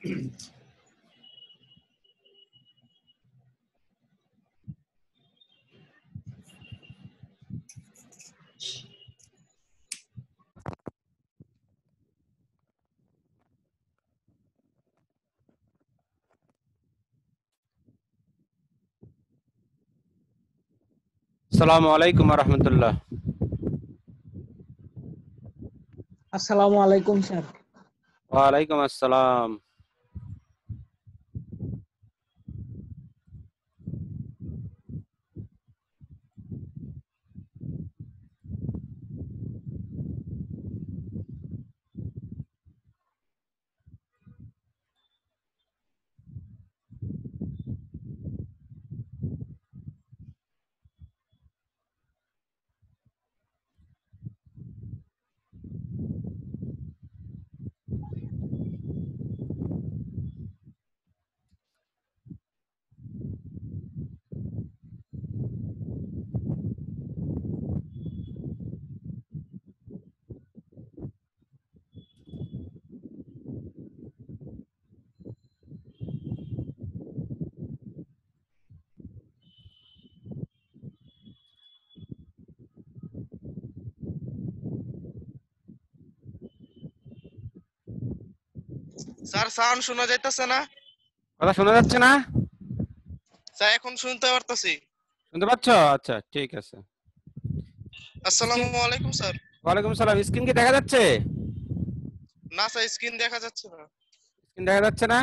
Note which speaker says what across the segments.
Speaker 1: আসসালামু আলাইকুম ওয়া রাহমাতুল্লাহ।
Speaker 2: আসসালামু আলাইকুম স্যার।
Speaker 1: ওয়া আলাইকুম আসসালাম।
Speaker 3: স্যার সাউন্ড শোনা যাইতেছে না?
Speaker 1: কথা শোনা যাচ্ছে না?
Speaker 3: স্যার এখন শুনতে পারতাছি।
Speaker 1: শুনতে পাচ্ছ? আচ্ছা ঠিক আছে।
Speaker 3: আসসালামু আলাইকুম স্যার।
Speaker 1: ওয়ালাইকুম আসসালাম। স্ক্রিন কি দেখা যাচ্ছে?
Speaker 3: না স্যার, স্ক্রিন দেখা যাচ্ছে না।
Speaker 1: স্ক্রিন দেখা যাচ্ছে না?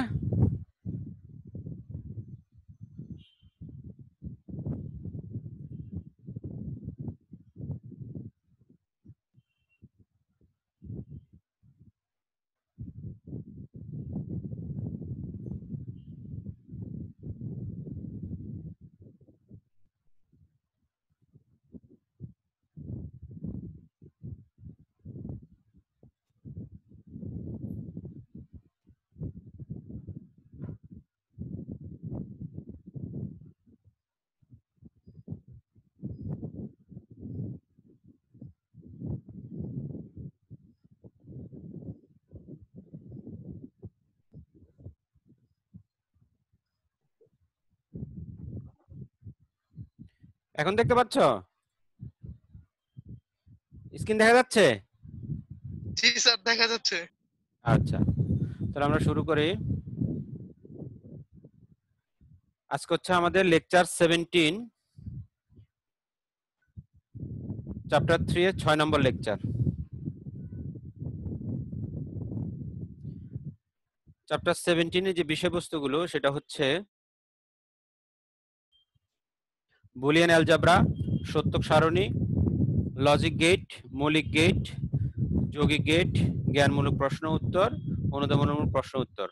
Speaker 1: এখন দেখতে পাচ্ছ? স্ক্রিন দেখা যাচ্ছে?
Speaker 3: জি স্যার, দেখা যাচ্ছে।
Speaker 1: আচ্ছা, তাহলে আমরা শুরু করি। আজকে হচ্ছে আমাদের লেকচার 17, চ্যাপ্টার 3 এর 6 নম্বর লেকচার। চ্যাপ্টার 17 এর যে বিষয়বস্তুগুলো সেটা হচ্ছে বুলিয়ান অ্যালজেব্রা, সত্যক সারণী, লজিক গেট, মৌলিক গেট, যৌগিক গেট, জ্ঞানমূলক প্রশ্ন উত্তর, অনুধাবনমূলক প্রশ্ন উত্তর।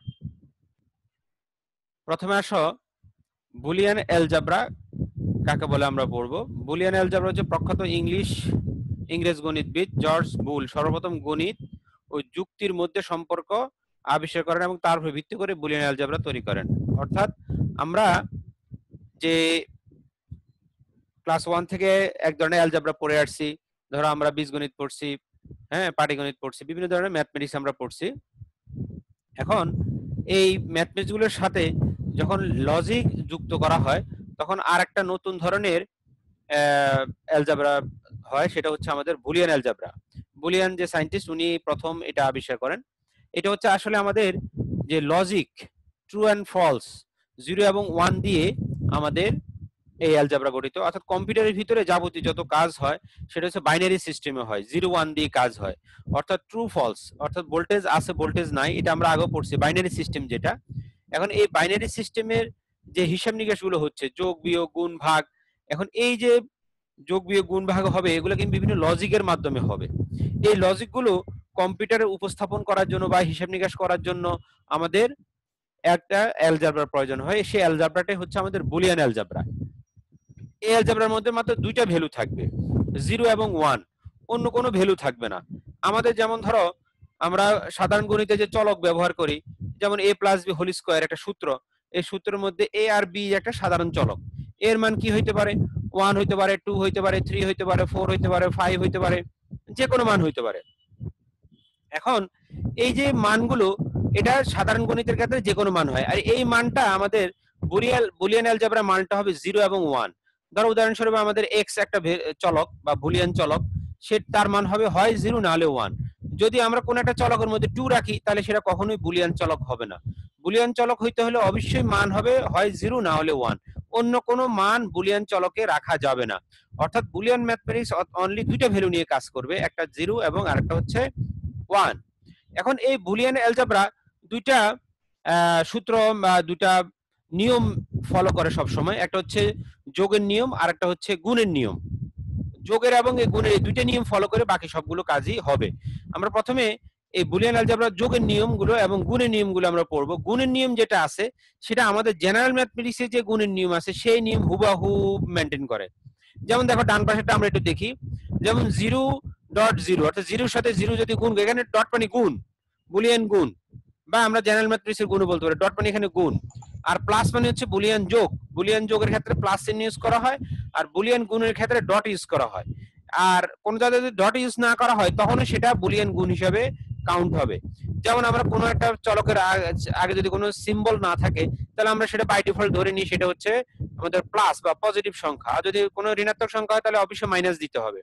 Speaker 1: প্রথমে আসো বুলিয়ান অ্যালজেব্রা কাকে বলে আমরা পড়বো। বুলিয়ান অ্যালজেব্রা হচ্ছে প্রখ্যাত ইংরেজ গণিতবিদ জর্জ বুল সর্বপ্রথম গণিত ও যুক্তির মধ্যে সম্পর্ক আবিষ্কার করেন এবং তার উপর ভিত্তি করে বুলিয়ান অ্যালজেব্রা তৈরি করেন। অর্থাৎ আমরা যে ক্লাস 1 থেকে এক ধরনের অ্যালজেব্রা পড়ে আসছি, ধরো আমরা বীজগণিত পড়ছি, হ্যাঁ পাটিগণিত পড়ছি, বিভিন্ন ধরনের ম্যাথমেটিক্স আমরা পড়ছি। এখন এই ম্যাথমেটিক্স গুলোর সাথে যখন লজিক যুক্ত করা হয় তখন আর একটা নতুন ধরনের অ্যালজেব্রা হয়, সেটা হচ্ছে আমাদের বুলিয়ান অ্যালজেব্রা। বুলিয়ান যে সায়েন্টিস্ট উনি প্রথম এটা আবিষ্কার করেন। এটা হচ্ছে আসলে আমাদের যে লজিক ট্রু অ্যান্ড ফলস, 0 এবং 1 দিয়ে আমাদের এই অ্যালজেব্রা গঠিত। অর্থাৎ কম্পিউটারের ভিতরে যাবতীয় যত কাজ হয় সেটা হচ্ছে বাইনারি সিস্টেমে হয়, 0-1 দিয়ে কাজ হয়। অর্থাৎ ট্রু ফলস, অর্থাৎ ভোল্টেজ আছে ভোল্টেজ নাই, এটা আমরা আগেও পড়ছি বাইনারি সিস্টেম যেটা। এখন এই বাইনারি সিস্টেমের যে হিসাব নিকাশ গুলো হচ্ছে যোগ বিয়োগ গুণ ভাগ, এখন এই যে যোগ বিয়োগ গুণ ভাগ হবে এগুলো কিন্তু বিভিন্ন লজিকের মাধ্যমে হবে। এই লজিক গুলো কম্পিউটারে উপস্থাপন করার জন্য বা হিসাব নিকাশ করার জন্য আমাদের একটা অ্যালজেব্রার প্রয়োজন হয়। সেই অ্যালজেব্রাটাই হচ্ছে আমাদের বুলিয়ান অ্যালজেব্রা। এই অ্যালজেব্রার মধ্যে মাত্র দুইটা ভ্যালু থাকবে, 0 এবং 1, অন্য কোনো ভ্যালু থাকবে না। আমাদের যেমন ধরো আমরা সাধারণ গণিতে যে চলক ব্যবহার করি, যেমন a plus B whole square একটা সূত্র, এই সূত্রের মধ্যে a আর b একটা সাধারণ চলক, এর মান কি হইতে পারে, 1 হইতে পারে, 2 হইতে পারে, 3 হইতে পারে, 4 হইতে পারে, 5 হইতে পারে, যে কোনো মান হইতে পারে। এখন এই যে মানগুলো এটা সাধারণ গণিতের ক্ষেত্রে যে কোনো মান হয়। আর এই মানটা আমাদের বুলিয়ান অ্যালজেব্রা মানটা হবে 0 এবং 1। ধরো উদাহরণস্বরূপ আমাদের x একটা চলক বা বুলিয়ান চলক, সে তার মান হবে হয় 0 না হলে 1। যদি আমরা কোন একটা চলকের মধ্যে 2 রাখি তাহলে সেটা কখনোই বুলিয়ান চলক হবে না। বুলিয়ান চলক হইতে হলে অবশ্যই মান হবে হয় 0 না হলে 1। অন্য কোনো মান বুলিয়ান চলকে রাখা যাবে না। অর্থাৎ বুলিয়ান ম্যাথমেটিক্স অনলি দুইটা ভ্যালু নিয়ে কাজ করবে, একটা 0 এবং আরেকটা হচ্ছে 1। এখন এই বুলিয়ান অ্যালজেব্রা দুইটা সূত্র বা দুইটা নিয়ম ফলো করে সব সময়। একটা হচ্ছে যোগের নিয়ম আর একটা হচ্ছে গুণের নিয়ম। যোগের এবং এই গুণের এই দুইটা নিয়ম ফলো করে বাকি সবগুলো কাজই হবে। আমরা প্রথমে এই বুলিয়ান অ্যালজেব্রা যোগের নিয়মগুলো এবং গুণের নিয়মগুলো আমরা পড়বো। গুণের নিয়ম যেটা আছে সেটা আমাদের জেনারেল ম্যাথমেটিক্সে যে গুণের নিয়ম আছে সেই নিয়ম হুবহু মেনটেন করে। যেমন দেখো ডান পাশেরটা আমরা একটু দেখি। যেমন 0.0 অর্থাৎ 0 সাথে 0 যদি গুণ, এখানে ডট মানে গুণ, বুলিয়ান গুণ, বা আমরা জেনারেল ম্যাথমেটিক্সের গুণ বলতে পারি। ডট মানে এখানে গুণ, আর প্লাস মানে হচ্ছে বুলিয়ান যোগ। বুলিয়ান যোগের ক্ষেত্রে প্লাস চিহ্ন ইউজ করা হয়, আর বুলিয়ান গুণের ক্ষেত্রে ডট ইউজ করা হয়। আর কোন জায়গায় যদি ডট ইউজ না করা হয় তখন সেটা বুলিয়ান গুণ হিসেবে কাউন্ট হবে। যেমন আমরা কোনো একটা চলকের আগে যদি কোনো সিম্বল না থাকে তাহলে আমরা সেটা বাই ডিফল্ট ধরে নিই সেটা হচ্ছে আমাদের প্লাস বা পজিটিভ সংখ্যা, আর যদি কোনো ঋণাত্মক সংখ্যা হয় তাহলে অবশ্যই মাইনাস দিতে হবে।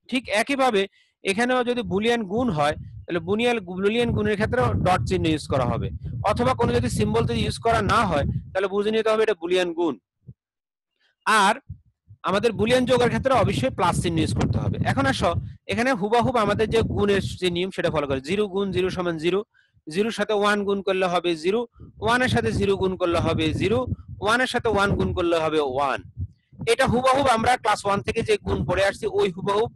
Speaker 1: ঠিক একইভাবে এখানেও যদি বুলিয়ান গুণ হয় তাহলে বুলিয়ান গুণের ক্ষেত্রে ডট চিহ্ন ইউজ করা হবে, অথবা কোনো যদি সিম্বল যদি ইউজ করা না হয় তাহলে বুঝে নিতে হবে এটা বুলিয়ান গুণ। আর আমাদের বুলিয়ান যোগের ক্ষেত্রে অবশ্যই প্লাস চিহ্ন ইউজ করতে হবে। এখন আসো এখানে হুবহুব আমাদের যে গুণের যে নিয়ম সেটা ফলো করে। 0 গুণ 0 সমান 0, 0 সাথে 1 গুণ করলে হবে 0, 1 এর সাথে 0 গুণ করলে হবে 0, 1 এর সাথে 1 গুণ করলে হবে 1। এটা হুবহুব আমরা ক্লাস 1 থেকে যে গুণ পড়ে আসছি ওই হুবহুব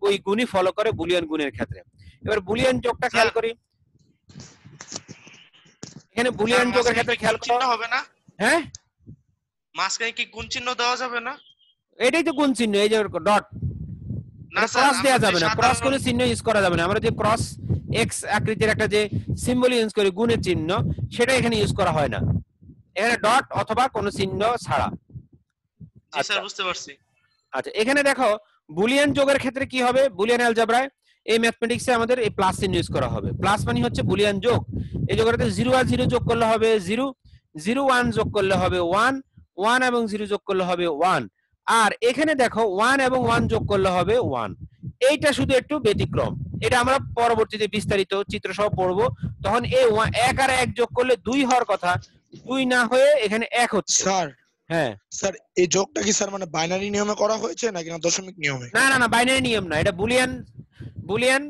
Speaker 1: ওই গুণই ফলো করে বুলিয়ান গুণের ক্ষেত্রে। এবার বুলিয়ান যোগটা খেয়াল করি। এখানে বুলিয়ান যোগের ক্ষেত্রে খেয়াল করো
Speaker 3: হবে না,
Speaker 1: হ্যাঁ
Speaker 3: মাঝখানে কি গুণ চিহ্ন দেওয়া যাবে না?
Speaker 1: এটাই তো গুণ চিহ্ন, এই যে ডট।
Speaker 3: না স্যার,
Speaker 1: ক্রস দেওয়া
Speaker 3: আমরা
Speaker 1: যাবে
Speaker 3: যে
Speaker 1: না, ক্রস
Speaker 3: সাধারণ
Speaker 1: কোনো চিহ্ন ইউজ করা যাবে না। আমরা যে ক্রস এক্স আকৃতির একটা যে সিম্বল ইউজ করি গুণের চিহ্ন, সেটা এখানে ইউজ করা হয় না। এখানে ডট অথবা কোনো চিহ্ন ছাড়া।
Speaker 3: জি স্যার, বুঝতে পারছি।
Speaker 1: আচ্ছা এখানে দেখো বুলিয়ান যোগের ক্ষেত্রে কি হবে, বুলিয়ান অ্যালজেব্রায় এই ম্যাথমেটিক্সে আমাদের এই প্লাস চিহ্ন ইউজ করা হবে। প্লাস মানে হচ্ছে বুলিয়ান যোগ। এই যোগটাতে 0 আর 0 যোগ করলে হবে 0, 0 1 যোগ করলে হবে 1, 1 এবং 0 যোগ করলে হবে 1। আর এখানে দেখো 1 এবং 1 যোগ করলে হবে 1। এইটা শুধু একটু ব্যতিক্রম, এটা আমরা পরবর্তীতে বিস্তারিত চিত্র সহ পড়বো। তখন এই 1 আর 1 যোগ করলে 2 হওয়ার কথা, 2 না হয়ে এখানে 1 হচ্ছে।
Speaker 4: স্যার
Speaker 1: হ্যাঁ
Speaker 4: স্যার এই যোগটা কি স্যার মানে বাইনারি নিয়মে করা হয়েছে নাকি না দশমিক নিয়মে?
Speaker 1: না না না, বাইনারি নিয়ম না, এটা বুলিয়ান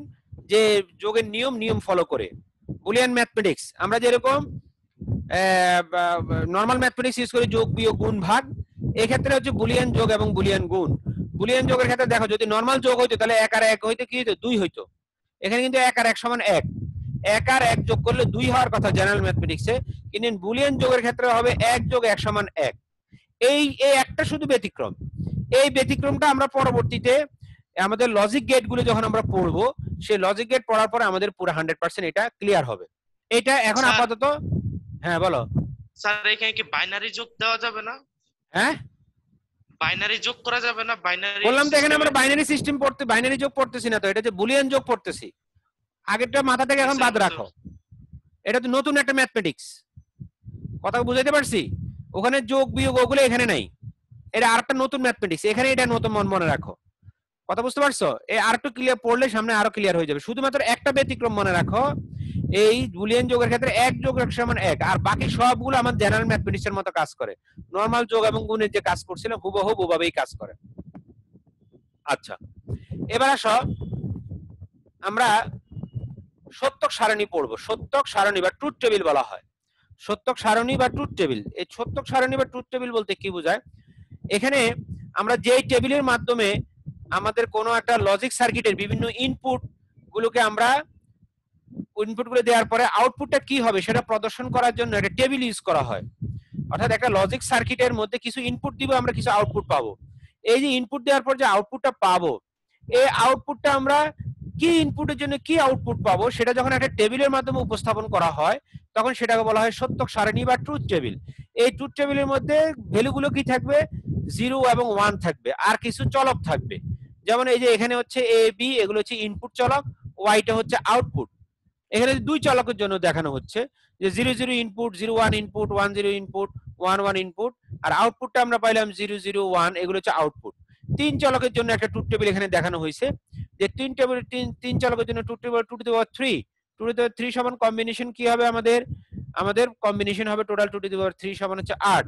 Speaker 1: যে যোগের নিয়ম ফলো করে। বুলিয়ান ম্যাথমেটিক্স আমরা যেরকম নরমাল ম্যাথমেটিক্স ইউজ করি যোগ বিয়োগ গুণ ভাগ, এই ক্ষেত্রে হচ্ছে বুলিয়ান যোগ এবং বুলিয়ান গুণ। বুলিয়ান যোগের ক্ষেত্রে দেখো যদি নরমাল যোগ হইতো তাহলে 1 আর 1 হইতো কি হইতো 2 হইতো। এখানে কিন্তু 1 আর 1 সমান 1, 1 আর 1 যোগ করলে 2 হওয়ার কথা জেনারেল ম্যাথমেটিক্সে, কিন্তু বুলিয়ান যোগের ক্ষেত্রে হবে 1 যোগ 1 সমান 1। এই একটা শুধু ব্যতিক্রম। এই ব্যতিক্রমটা আমরা পরবর্তীতে আমাদের লজিক গেট গুলো যখন আমরা পড়বো, সেই লজিক গেট পড়ার পরে আমাদের পুরো 100% এটা ক্লিয়ার হবে। এটা এখন
Speaker 3: স্যার,
Speaker 1: আপাতত হ্যাঁ বলো।
Speaker 3: স্যার এখানে কি বাইনারি যোগ দেওয়া যাবে না?
Speaker 1: হ্যাঁ
Speaker 3: বাইনারি যোগ করা যাবে না? বাইনারি
Speaker 1: বললাম তো এখানে আমরা বাইনারি সিস্টেম পড়তে, বাইনারি যোগ পড়তেছি না তো, এটা যে বুলিয়ান যোগ পড়তেছি। আগেরটা মাথা থেকে এখন বাদ রাখো, এটা তো নতুন একটা ম্যাথমেটিক্স। কথা বুঝাইতে পারছি? ওখানে যোগ বিয়োগ ওগুলো এখানে নাই, এটা আরেকটা নতুন ম্যাথমেটিক্স, এখানে এটা নতুন মনে রাখো। কথা বুঝতে পারছো? এই আরেকটু ক্লিয়ার পড়লে সামনে আরো ক্লিয়ার হয়ে যাবে। শুধুমাত্র একটা ব্যতিক্রম মনে রাখো, এই বুলিয়ান যোগের ক্ষেত্রে 1 যোগ 1 সমান 1, আর বাকি সবগুলো আমার জেনারেল ম্যাথমেটিক্স এর মতো কাজ করে। নরমাল যোগ এবং গুণের যে কাজ করছিলাম হুবহু ওভাবেই কাজ করে। আচ্ছা এবার আসো আমরা সত্যক সারণী পড়বো। সত্যক সারণী বা ট্রুথ টেবিল বলা হয়। সত্যক সারণী বা ট্রুথ টেবিল, এই সত্যক সারণী বা ট্রুথ টেবিল বলতে কি বোঝায়? এখানে আমরা যেই টেবিলের মাধ্যমে আমাদের কোনো একটা লজিক সার্কিটের বিভিন্ন ইনপুট গুলোকে আমরা ইনপুটগুলো দেওয়ার পরে আউটপুটটা কি হবে সেটা প্রদর্শন করার জন্য একটা টেবিল ইউজ করা হয়। অর্থাৎ একটা লজিক সার্কিটের মধ্যে কিছু ইনপুট দিব, আমরা কিছু আউটপুট পাবো। এই যে ইনপুট দেওয়ার পর যে আউটপুটটা পাবো, এই আউটপুটটা আমরা কি ইনপুটের জন্য কি আউটপুট পাবো সেটা যখন একটা টেবিলের মাধ্যমে উপস্থাপন করা হয় তখন সেটাকে বলা হয় সত্যক সারণী বা ট্রুথ টেবিল। এই ট্রুথ টেবিলের মধ্যে ভ্যালুগুলো কি থাকবে? 0 এবং 1 থাকবে, আর কিছু চলক থাকবে। যেমন এই যে এখানে হচ্ছে এ বি, এগুলো হচ্ছে ইনপুট চলক, ওয়াইটা হচ্ছে আউটপুট। এখানে দুই চলকের জন্য দেখানো হচ্ছে যে 0 0 ইনপুট, 0 1 ইনপুট, 1 0 ইনপুট, 1 1 ইনপুট, আর আউটপুটটা আমরা পাইলাম 0 0 1, এগুলো হচ্ছে আউটপুট। তিন চলকের জন্য একটা ট্রুথ টেবিল এখানে দেখানো হয়েছে যে তিন চলকের জন্য truth table 2 to the power 3, 2 to the power 3 সমান কম্বিনেশন কি হবে আমাদের কম্বিনেশন হবে টোটাল 2 টু দি পাওয়ার 3 সমান হচ্ছে 8।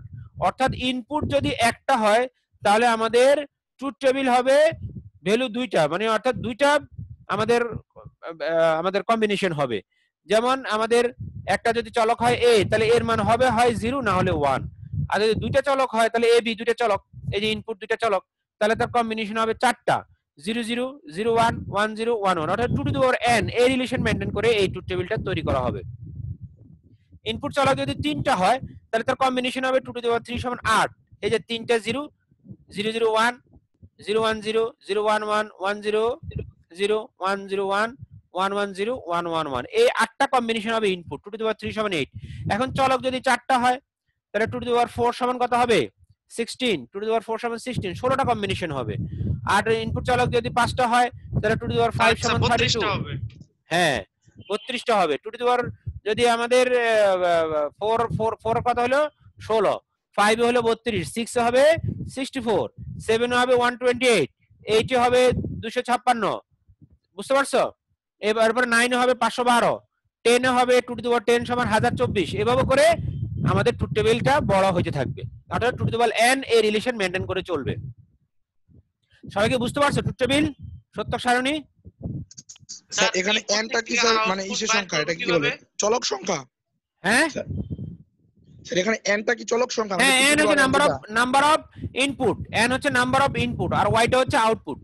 Speaker 1: অর্থাৎ ইনপুট যদি একটা হয় তাহলে আমাদের ট্রুথ টেবিল হবে ভ্যালু দুইটা, মানে অর্থাৎ দুইটা আমাদের কম্বিনেশন হবে। যেমন আমাদের একটা যদি চলক হয় a, তাহলে এর মান হবে হয় 0 না হলে 1। আর যদি দুইটা চলক হয় তাহলে a b দুইটা চলক, এই যে ইনপুট দুইটা চলক, তাহলে তার কম্বিনেশন হবে চারটা, 0 0 0 1 1 0 1 1, অর্থাৎ 2 টু দি পাওয়ার n এই রিলেশন মেইনটেইন করে এই ট্রুথ টেবিলটা তৈরি করা হবে। ইনপুট চলক যদি তিনটা হয় তাহলে তার কম্বিনেশন হবে 2 টু দি পাওয়ার 3 সমান 8। এই যে তিনটা 0 0 0 1 0 1 0 0 1 1 1 0 0 1 0 1 1 1 0 1 1 1, এই 8টা কম্বিনেশন হবে ইনপুট। 2 টু দি পাওয়ার 3 সমান 8। এখন চলক যদি চারটা হয় তাহলে 2 টু দি পাওয়ার 4 সমান কত হবে 16, 2 টু দি পাওয়ার 4 সমান 16, 16টা কম্বিনেশন হবে। আর ইনপুট চলক যদি পাঁচটা হয় তাহলে 2 টু দি পাওয়ার 5
Speaker 3: আচ্ছা,
Speaker 1: সমান
Speaker 3: 32 টা
Speaker 1: 32,
Speaker 3: হবে।
Speaker 1: হ্যাঁ 32টা হবে। 2 টু দি পাওয়ার যদি আমাদের 4 4 4 কত হলো 16, 5 হলো 32, 6 হবে 64, 7 হবে 128, 8 হবে 256, বুঝতে পারছো? এরপর 9 হবে 512, 10 হবে 2 টু দি পাওয়ার 10 সমান 1024। এভাবে করে আমাদের ট্রুথ টেবিলটা বড় হতে থাকবে, অর্থাৎ 2 টু দি পাওয়ার n এই রিলেশন মেইনটেইন করে চলবে। সবাইকে বুঝতে পারছো ট্রুথ টেবিল সত্যক সারণী?
Speaker 4: স্যার এখানে
Speaker 3: input
Speaker 4: n টা কি
Speaker 3: থেকে
Speaker 4: স্যার
Speaker 3: output
Speaker 4: মানে ইসের
Speaker 3: বাইর
Speaker 4: সংখ্যা,
Speaker 3: করবো
Speaker 4: এটা কি
Speaker 3: কিভাবে?
Speaker 4: বলে চলক সংখ্যা?
Speaker 1: হ্যাঁ
Speaker 4: স্যার এখানে n টা কি চলক সংখ্যা?
Speaker 1: হ্যাঁ,
Speaker 4: মানে
Speaker 1: n হচ্ছে নাম্বার অফ ইনপুট, n হচ্ছে নাম্বার অফ ইনপুট, আর y টা হচ্ছে আউটপুট।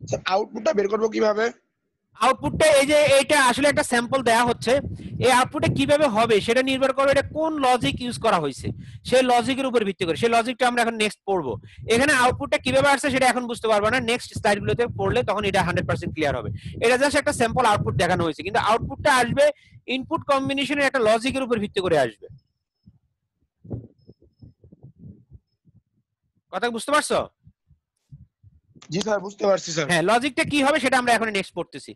Speaker 4: স্যার আউটপুটটা বের করবো কিভাবে?
Speaker 1: আউটপুটটা এই যে এটা আসলে একটা স্যাম্পল দেয়া হচ্ছে, এই আউটপুটে কিভাবে হবে সেটা নির্ভর করবে এটা কোন লজিক ইউজ করা হয়েছে, সেই লজিকের উপর ভিত্তি করে। সেই লজিকটা আমরা এখন নেক্সট পড়বো। এখানে আউটপুটটা কিভাবে আসছে সেটা এখন বুঝতে পারবো না, নেক্সট স্লাইডগুলোতে পড়লে তখন এটা 100% ক্লিয়ার হবে। এটা জাস্ট একটা স্যাম্পল আউটপুট দেখানো হয়েছে, কিন্তু আউটপুটটা আসবে ইনপুট কম্বিনেশনের একটা লজিকের উপর ভিত্তি করে আসবে। কথা বুঝতে পারছো?
Speaker 4: জি স্যার বুঝতে পারছি স্যার।
Speaker 1: হ্যাঁ, লজিকটা কি হবে সেটা আমরা এখন নেক্সট পড়তেছি।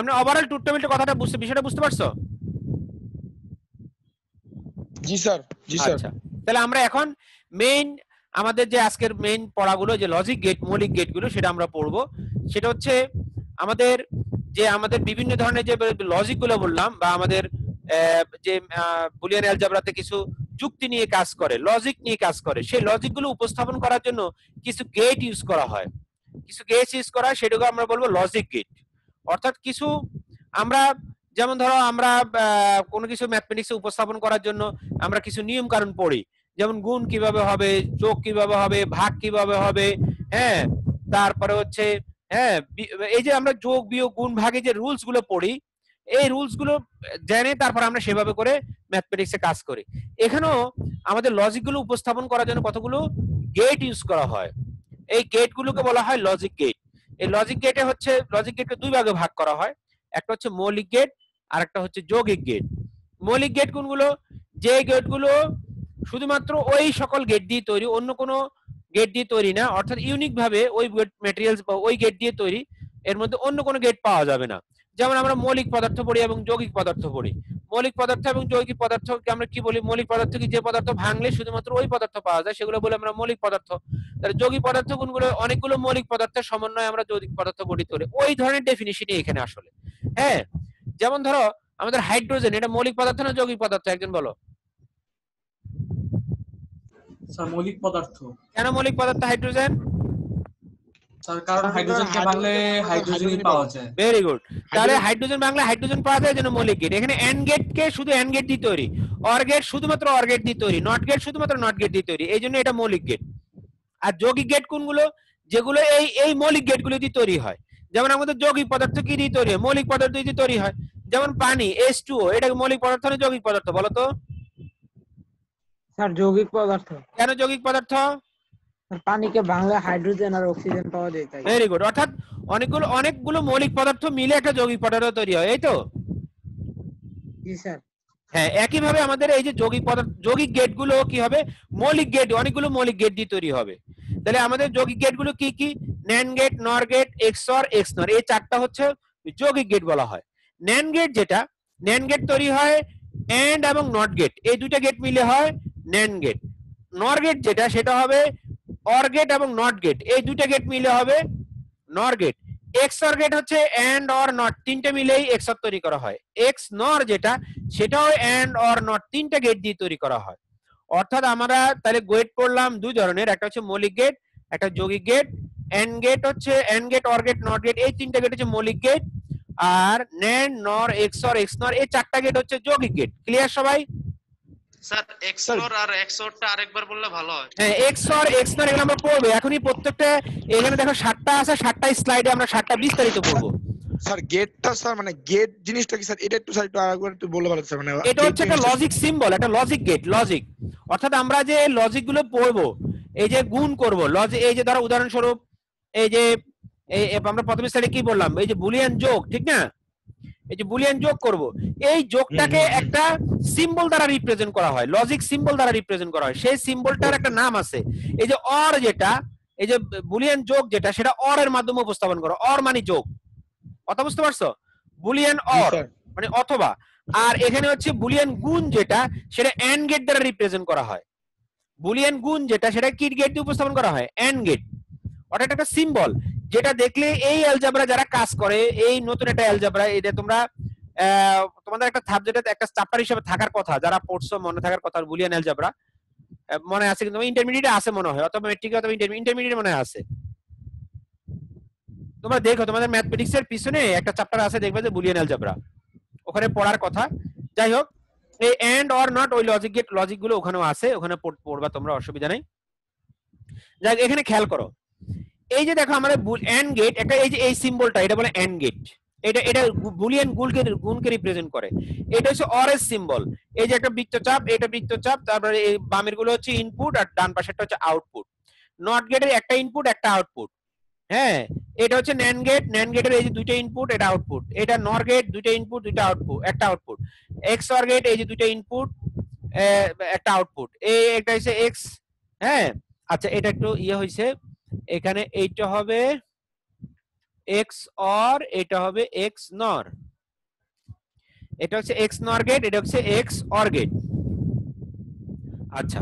Speaker 1: আমরা ওভারঅল ট্রুথ টেবিলটা কথাটা বিষয়টা বুঝতে পারছো?
Speaker 4: জি স্যার, জি স্যার।
Speaker 1: আচ্ছা, তাহলে আমরা এখন মেইন আমাদের যে আজকের মেইন পড়াগুলো যে লজিক গেট, মৌলিক গেটগুলো সেটা আমরা পড়বো। সেটা হচ্ছে আমাদের বিভিন্ন ধরনের যে লজিকগুলো বললাম, বা আমাদের যে বুলিয়ান অ্যালজেব্রাতে কিছু যুক্তি নিয়ে কাজ করে, লজিক নিয়ে কাজ করে, সেই লজিকগুলো উপস্থাপন করার জন্য কিছু গেট ইউজ করা হয়। কিছু গেট ইউজ করা হয়, সেটাকে আমরা বলবো লজিক গেট। অর্থাৎ কিছু আমরা যেমন ধরো আমরা কোনো কিছু ম্যাথমেটিক্সে উপস্থাপন করার জন্য আমরা কিছু নিয়ম কানুন পড়ি, যেমন গুণ কিভাবে হবে, যোগ কিভাবে হবে, ভাগ কিভাবে হবে, হ্যাঁ তারপরে হচ্ছে এই যে আমরা যোগ বিয়োগ গুণ ভাগে যে রুলস গুলো পড়ি, এই রুলস গুলো জেনে তারপর আমরা সেভাবে করে ম্যাথমেটিক্সে কাজ করি। এখানেও আমাদের লজিক গুলো উপস্থাপন করার জন্য কতগুলো গেট ইউজ করা হয়। এই গেট গুলোকে বলা হয় লজিক গেট। এই লজিক গেটকে দুই ভাগে ভাগ করা হয়, একটা হচ্ছে মৌলিক গেট আর একটা হচ্ছে যৌগিক গেট। মৌলিক গেট কোনগুলো? যে গেটগুলো শুধুমাত্র ওই সকল গেট দিয়ে তৈরি, অন্য কোনো গেট দিয়ে তৈরি না, অর্থাৎ ইউনিক ভাবে ওই গেট ম্যাটেরিয়ালস বা ওই গেট দিয়ে তৈরি, এর মধ্যে অন্য কোনো গেট পাওয়া যাবে না। যেমন আমরা মৌলিক পদার্থ পড়ি এবং যৌগিক পদার্থ পড়ি। মৌলিক পদার্থ এবং যৌগিক পদার্থকে আমরা কি বলি? মৌলিক পদার্থ কি? যে পদার্থ ভাঙলে শুধুমাত্র ওই পদার্থ পাওয়া যায়, সেগুলো বলে আমরা মৌলিক পদার্থ। তাহলে যৌগিক পদার্থ কোনগুলো? অনেকগুলো মৌলিক পদার্থের সমন্বয়ে আমরা যৌগিক পদার্থ গঠিত করি। ওই ধরনের ডেফিনিশনই এখানে আসলে। হ্যাঁ, যেমন ধরো আমাদের হাইড্রোজেন, এটা মৌলিক পদার্থ না যৌগিক পদার্থ? একজন বলো।
Speaker 5: স্যার মৌলিক পদার্থ।
Speaker 1: কেন মৌলিক পদার্থ হাইড্রোজেন?
Speaker 5: স্যার কারণ হাইড্রোজেনকে ভাঙলে হাইড্রোজেনই পাওয়া যায়।
Speaker 1: Very good. তাহলে হাইড্রোজেন ভাঙলে হাইড্রোজেন পাওয়া যায়, জন্য মৌলিক গেট। এখানে এন গেট কে শুধু এন গেট দিয়ে তৈরি, অর গেট শুধুমাত্র অর গেট দিয়ে তৈরি, নট গেট শুধুমাত্র নট গেট দিয়ে তৈরি, এই জন্য এটা মৌলিক গেট। আর যৌগিক গেট কোনগুলো? যেগুলো এই মৌলিক গেটগুলো দিয়ে তৈরি হয়। যেমন আমাদের যৌগিক পদার্থ কি দিয়ে তৈরি হয়? মৌলিক পদার্থ দিয়ে তৈরি হয়। যেমন পানি H2O, এটা মৌলিক পদার্থ না যৌগিক পদার্থ? বলো তো।
Speaker 2: স্যার যৌগিক পদার্থ।
Speaker 1: কেন যৌগিক পদার্থ?
Speaker 2: পানিকে ভাঙলে হাইড্রোজেন আর অক্সিজেন পাওয়া যায় তাই।
Speaker 1: Very good. অর্থাৎ অনেকগুলো মৌলিক পদার্থ মিলে একটা যৌগিক পদার্থ তৈরি হয়, এই তো?
Speaker 2: জি স্যার।
Speaker 1: হ্যাঁ, একইভাবে আমাদের এই যে যৌগিক গেটগুলো কি হবে? মৌলিক গেট, অনেকগুলো মৌলিক গেট দিয়ে তৈরি হবে। তাহলে আমাদের যৌগিক গেটগুলো কি কি? ন্যান্ড গেট, নর গেট, এক্সঅর, এক্সনর, এই চারটা হচ্ছে যৌগিক গেট বলা হয়। ন্যান্ড গেট যেটা, ন্যান্ড গেট তৈরি হয় এন্ড এবং নট গেট, এই দুইটা গেট মিলে হয় ন্যান্ড গেট। নর গেট যেটা সেটা হবে অর গেট এবং নট গেট, এই দুইটা গেট মিলে হবে নর গেট। এক্সঅর গেট হচ্ছে এন্ড অর নট, তিনটে মিলেই এক্সঅর তৈরি করা হয়। এক্স নর যেটা সেটাও এন্ড অর নট, তিনটা গেট দিয়ে তৈরি করা হয়। অর্থাৎ আমরা তাহলে গেট পড়লাম দুই ধরনের, একটা হচ্ছে মৌলিক গেট, একটা যৌগিক গেট। এন্ড গেট হচ্ছে and gate, or gate, not gate, এই তিনটা গেট হচ্ছে মৌলিক গেট। আর ন্যান্ড, নর, এক্সঅর, এক্সনর, এই চারটা গেট হচ্ছে যৌগিক গেট। ক্লিয়ার সবাই?
Speaker 3: স্যার এক্সপ্লোর আর এক্সোরটা আরেকবার বললে ভালো হয়।
Speaker 1: হ্যাঁ, এক্সঅর, এক্সনর এগুলো আমরা পড়বো এখনই প্রত্যেকটা। এখানে দেখো 7টা আছে, 7টা স্লাইডে আমরা 7টা বিস্তারিত পড়বো।
Speaker 4: স্যার গেটটা স্যার মানে গেট জিনিসটা কি স্যার, এটা একটু স্যার একটু আরেকবার একটু বললে ভালো স্যার। মানে
Speaker 1: এটা হচ্ছে একটা লজিক সিম্বল, একটা লজিক গেট, লজিক। অর্থাৎ আমরা যে লজিক গুলো পড়বো, এই যে গুণ করব লজিক, এই যে ধরো উদাহরণস্বরূপ এই যে আমরা প্রথমে স্লাইডে কি বললাম, এই যে বুলিয়ান যোগ, ঠিক না? এই যে বুলিয়ান যোগ করব, এই যোগটাকে একটা সিম্বল দ্বারা রিপ্রেজেন্ট করা হয়, লজিক সিম্বল দ্বারা রিপ্রেজেন্ট করা হয়। সেই সিম্বলটার একটা নাম আছে। এই যে অর যেটা, এই যে বুলিয়ান যোগ যেটা, সেটা অর এর মাধ্যমে উপস্থাপন করো। অর মানে যোগ, কথা বুঝতে পারছো? বুলিয়ান অর মানে অথবা। আর এখানে হচ্ছে বুলিয়ান গুণ যেটা, সেটা এন্ড গেট দ্বারা রিপ্রেজেন্ট করা হয়। বুলিয়ান গুণ যেটা সেটা কি গেট দিয়ে উপস্থাপন করা হয়? And gate. অর্থাৎ একটা সিম্বল যেটা দেখলে এই অ্যালজেব্রা যারা কাজ করে, এই নতুন একটা অ্যালজেব্রা, এটা তোমরা তোমাদের একটা সাবজেক্টে একটা চ্যাপ্টার হিসেবে থাকার কথা, যারা পড়ছো মনে থাকার কথা বুলিয়ান অ্যালজেব্রা। মনে আছে কিন্তু ইন্টারমিডিয়েটে আছে মনে হয়, অথবা মেট্রিকে অথবা ইন্টারমিডিয়েটে মনে আছে। তোমরা দেখো তোমাদের ম্যাথমেটিক্স এর পিছনে একটা চ্যাপ্টার আছে, দেখবে যে বুলিয়ান অ্যালজেব্রা, ওখানে পড়ার কথা। যাই হোক, এই এন্ড অর নট ওই লজিক গেট, লজিক গুলো ওখানেও আছে, ওখানে পড়বা তোমরা, অসুবিধা নেই। যাই হোক, এখানে খেয়াল করো, এই যে দেখো আমাদের এন্ড গেট একটা, এই যে এই সিম্বলটা, এটা বলে এন্ড গেট। এটা বুলিয়ান গুণকে রিপ্রেজেন্ট করে। এটা হচ্ছে অর এর সিম্বল। এই যে একটা বৃত্তচাপ, এটা বৃত্তচাপ, তারপরে এই বামের গুলো হচ্ছে ইনপুট আর ডান পাশেরটা হচ্ছে আউটপুট। নট গেটের একটা ইনপুট একটা আউটপুট। হ্যাঁ, এটা হচ্ছে ন্যান্ড গেট, ন্যান্ড গেটের এই যে দুইটা ইনপুট, এটা আউটপুট। এটা নর গেট, দুইটা ইনপুট দুইটা আউটপুট, একটা আউটপুট। এক্স অর গেট, এই যে দুইটা ইনপুট একটা আউটপুট। এই একটা হচ্ছে এক্স। হ্যাঁ, আচ্ছা, এটা একটু ইয়ে হয়েছে, এখানে এইটা হবে এক্স অর, এটা হবে এক্স নর। এটা হচ্ছে এক্স নর গেট, এটা হচ্ছে এক্স অর গেট। আচ্ছা,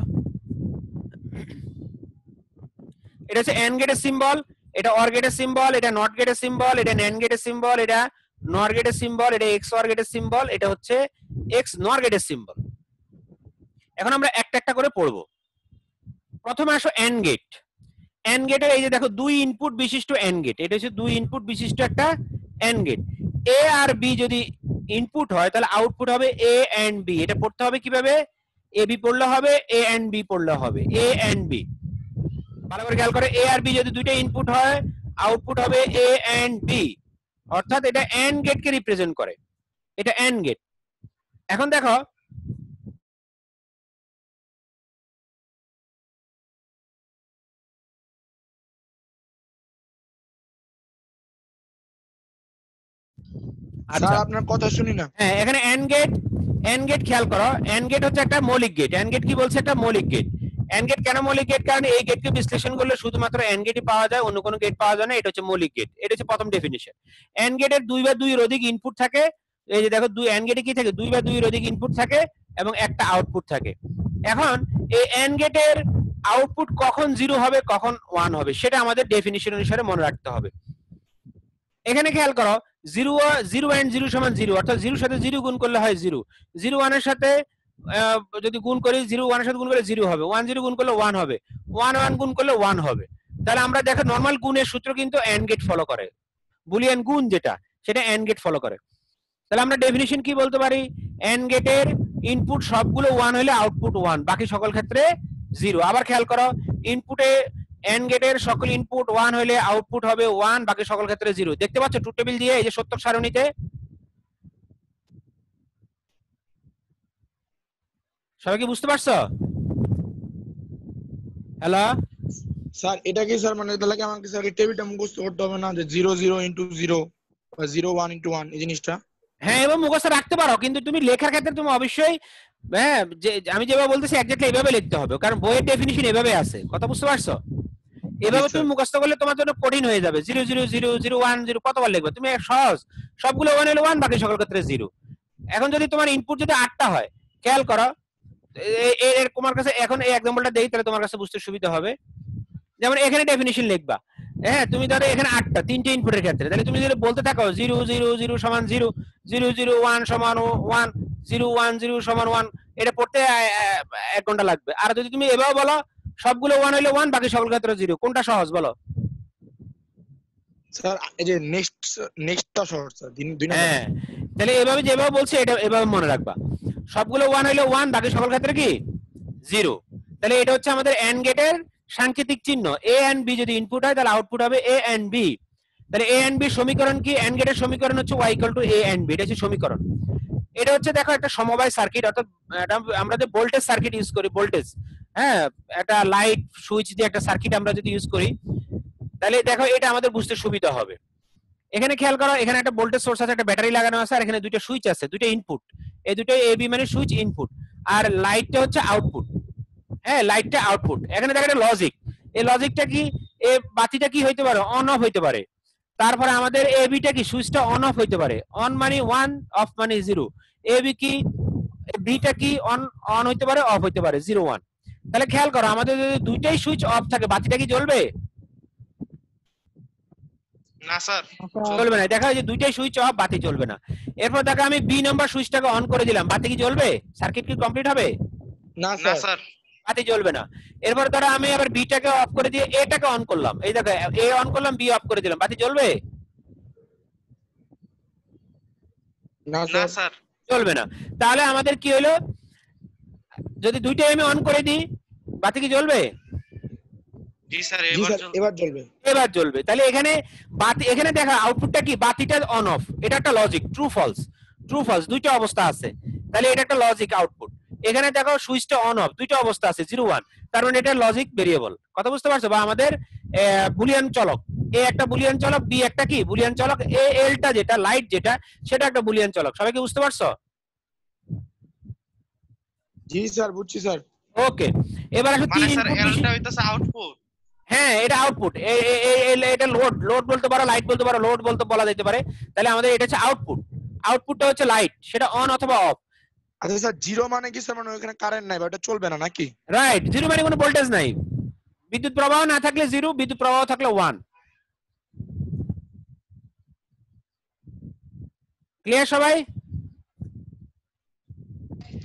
Speaker 1: এটা হচ্ছে এন্ড গেটের সিম্বল, এটা অর গেটের সিম্বল, এটা নট গেটের সিম্বল, এটা ন্যান্ড গেটের সিম্বল, এটা নর গেটের সিম্বল, এটা এক্স অর গেটের সিম্বল, এটা হচ্ছে এক্স নর গেটের সিম্বল। এখন আমরা একটা একটা করে পড়বো। প্রথমে আসো এন্ড গেট। এন্ড গেটের এই যে দেখো দুই ইনপুট বিশিষ্ট এন্ড গেট, এটা হচ্ছে দুই ইনপুট বিশিষ্ট একটা এন্ড গেট। এ আর বি যদি ইনপুট হয় তাহলে আউটপুট হবে এ এন্ড বি। এটা পড়তে হবে কিভাবে? এ বি পড়লে হবে, এ এন্ড বি পড়লে হবে, এ এন্ড বি। ভালো করে খেয়াল করে, এ আর বি যদি দুইটা ইনপুট হয় আউটপুট হবে এ এন্ড বি। অর্থাৎ এটা এন্ড গেটকে রিপ্রেজেন্ট করে, এটা এন্ড গেট। এখন দেখো
Speaker 4: স্যার আপনার কথা শুনি না।
Speaker 1: হ্যাঁ, এখানে এন্ড গেট খেয়াল করো, এন্ড গেট হচ্ছে একটা মৌলিক গেট। এন্ড গেট কি বলছে? একটা মৌলিক গেট। এন্ড গেট কেন মৌলিক গেট? কারণ এই গেটকে বিশ্লেষণ করলে শুধুমাত্র এন্ড গেটই পাওয়া যায়, অন্য কোনো গেট পাওয়া যায় না। এটা হচ্ছে মৌলিক গেট, এটা হচ্ছে প্রথম ডেফিনিশন। এন্ড গেটের 2 বা 2 এর অধিক ইনপুট থাকে। এই যে দেখো, এন্ড গেটে কি থাকে? 2 বা 2 এর অধিক ইনপুট থাকে এবং একটা আউটপুট থাকে। এখন এই এন্ড গেটের আউটপুট কখন 0 হবে, কখন 1 হবে, সেটা আমাদের ডেফিনিশন অনুসারে মনে রাখতে হবে। এখানে খেয়াল করো, 0 এন্ড 0 সমান 0, অর্থাৎ 0 সাথে 0 গুণ করলে হয় 0। 0 1 এর সাথে যদি গুণ করি, 0 1 এর সাথে গুণ করলে 0 হবে, 1 0 গুণ করলে 1 হবে, 1 1 গুণ করলে 1 হবে। তাহলে আমরা দেখো নরমাল গুণের সূত্র কিন্তু এন্ড গেট ফলো করে, বুলিয়ান গুণ যেটা সেটা এন্ড গেট ফলো করে। তাহলে আমরা ডেফিনিশন কি বলতে পারি? এন্ড গেটের ইনপুট সবগুলো 1 হলে আউটপুট 1, বাকি সকল ক্ষেত্রে 0। আবার খেয়াল করো, ইনপুটে এন্ড গেটের সকল ইনপুট 1 হলে আউটপুট হবে 1, বাকি সকল ক্ষেত্রে 0। দেখতে পাচ্ছ ট্রুথ টেবিল দিয়ে, এই যে সত্যক সারণীতে। সবাই কি বুঝতে পারছো? হ্যালো
Speaker 4: স্যার এটা কি স্যার মানে তাহলে কি আমাকে স্যার এই টেবিলটা মুখস্থ করতে হবে না, যে 0 0 ইনটু 0 বা 0 1 ইনটু 1 এই জিনিসটা?
Speaker 1: হ্যাঁ, এবং মুখস্থ রাখতে পারো, কিন্তু তুমি লেখার ক্ষেত্রে তুমি অবশ্যই, হ্যাঁ, আমি যেভাবে বলতেছি এক্স্যাক্টলি এইভাবে লিখতে হবে, কারণ বইয়ের ডেফিনিশন এভাবে আছে। কথা বুঝতে পারছো? এভাবে
Speaker 4: জি,
Speaker 1: তুমি
Speaker 4: স্যার।
Speaker 1: মুখস্থ করলে তোমার জন্য কঠিন হয়ে যাবে। 0 0 0 0 1 0 কতবার লিখবে তুমি? সহজ, সবগুলো 1 হলে 1, বাকি সকল ক্ষেত্রে 0। এখন যদি তোমার ইনপুট যদি 8টা হয়, খেয়াল করো, এর তোমার কাছে এখন এই एग्जांपलটা দেই, তাহলে তোমার কাছে বুঝতে সুবিধা হবে। যেমন এখানে ডেফিনিশন লিখবা, হ্যাঁ তুমি ধরো এখানে 8টা, 3টে ইনপুটের ক্ষেত্রে, তাহলে তুমি যদি বলতে থাকো 0 0 0 সমান 0, 0 0 1 সমান 1, 0 1 0 সমান 1, এটা পড়তে 1 ঘন্টা লাগবে। আর যদি তুমি এভাবে বলো সবগুলো 1 হইলে 1, বাকি সকল ক্ষেত্রে 0, কোনটা সহজ বলো?
Speaker 4: স্যার এই যে নেক্সটটা শর্ট স্যার, 2 নাম্বার।
Speaker 1: হ্যাঁ, তাহলে এভাবে যেভাবে বলছি এটা এভাবে মনে রাখবা, সবগুলো 1 হইলে 1, বাকি সকল ক্ষেত্রে কি 0। তাহলে এটা হচ্ছে আমাদের এন্ড গেটের সাংকেতিক চিহ্ন। এ এন্ড বি যদি ইনপুট হয় তাহলে আউটপুট হবে এ এন্ড বি। তাহলে এ এন্ড বি সমীকরণ কি? এন্ড গেটের সমীকরণ হচ্ছে y = a এন্ড b, এটা হচ্ছে সমীকরণ। এটা হচ্ছে দেখো একটা সমবায় সার্কিট, অর্থাৎ আমরা যে ভোল্টেজ সার্কিট ইউজ করি, ভোল্টেজ, হ্যাঁ একটা লাইট সুইচ দিয়ে একটা সার্কিট আমরা যদি ইউজ করি, তাহলে দেখো এটা আমাদের বুঝতে সুবিধা হবে। এখানে খেয়াল করো, এখানে একটা ভোল্টেজ সোর্স আছে, একটা ব্যাটারি লাগানো আছে, আর এখানে দুটো সুইচ আছে, দুটো ইনপুট। এই দুটো এ বি মানে সুইচ ইনপুট, আর লাইটটা হচ্ছে আউটপুট। হ্যাঁ, লাইটটা আউটপুট। এখানে দেখো একটা লজিক, এই লজিকটা কি? এ বাতিটা কি হইতে পারে? অন অফ হইতে পারে। তারপরে আমাদের এ বিটা কি? সুইচটা অন অফ হইতে পারে। অন মানে 1, অফ মানে 0। এ বি কি? বিটা কি? অন অন হইতে পারে, অফ হইতে পারে, 0 1। তাহলে খেয়াল করো, আমাদের যদি দুইটাই সুইচ অফ থাকে, বাতিটা কি জ্বলবে?
Speaker 3: না স্যার,
Speaker 1: চলবে না। দেখা যায় যে দুইটাই সুইচ অফ, বাতি জ্বলবে না। এরপর দেখো আমি বি নাম্বার সুইচটাকে অন করে দিলাম, বাতি কি জ্বলবে? সার্কিট কি কমপ্লিট হবে?
Speaker 4: না
Speaker 3: না
Speaker 4: স্যার।
Speaker 3: স্যার,
Speaker 1: বাতি জ্বলবে না। এরপর ধরো আমি আবার বিটাকে অফ করে দিয়ে এটাকে অন করলাম, এই দেখো এ অন করলাম, বি অফ করে দিলাম, বাতি জ্বলবে?
Speaker 4: না
Speaker 3: না
Speaker 4: স্যার।
Speaker 3: স্যার।
Speaker 1: চলবে না। তাহলে আমাদের কি হলো, যদি দুইটাই আমি অন করে দিই, বাতি কি জ্বলবে?
Speaker 3: জি স্যার,
Speaker 4: জি
Speaker 3: এবার
Speaker 4: স্যার,
Speaker 3: চলবে।
Speaker 4: এবার জ্বলবে।
Speaker 1: এবার জ্বলবে। তাহলে এখানে বাতি, এখানে দেখা আউটপুটটা কি? বাতিটা অন অফ, এটা একটা logic, true false, true false দুইটা অবস্থা আছে। তাহলে এটা একটা লজিক আউটপুট। এখানে দেখো সুইচটা অন অফ, দুইটা অবস্থা আছে, 0 1, তার মানে এটা লজিক ভেরিয়েবল। কথা বুঝতে পারছো? বা আমাদের বুলিয়ান চলক, এ একটা বুলিয়ান চলক, বি একটা কি বুলিয়ান চলক, এ এলটা যেটা লাইট যেটা, সেটা একটা বুলিয়ান চলক। সবাই কি বুঝতে পারছো?
Speaker 4: জি স্যার, বুঝছি স্যার।
Speaker 1: ওকে, এবার আসো
Speaker 3: মানে
Speaker 1: তিন
Speaker 3: স্যার
Speaker 1: ইনপুট।
Speaker 3: এলটা হইতাছে আউটপুট।
Speaker 1: হ্যাঁ, এটা আউটপুট। এটা লোড, লোড বলতে পারো, লাইট বলতে পারো, লোড বলতে বলা যেতে পারে। তাহলে আমাদের এটা হচ্ছে আউটপুট। আউটপুটটা হচ্ছে লাইট, সেটা অন অথবা অফ।
Speaker 4: আচ্ছা স্যার, 0 মানে কি স্যার? মানে ওখানে কারেন্ট নাই বা ওটা চলবে না নাকি?
Speaker 1: রাইট, 0 মানে কোনো ভোল্টেজ নাই। বিদ্যুৎ প্রবাহ না থাকলে 0, বিদ্যুৎ প্রবাহ থাকলে 1। ক্লিয়ার সবাই?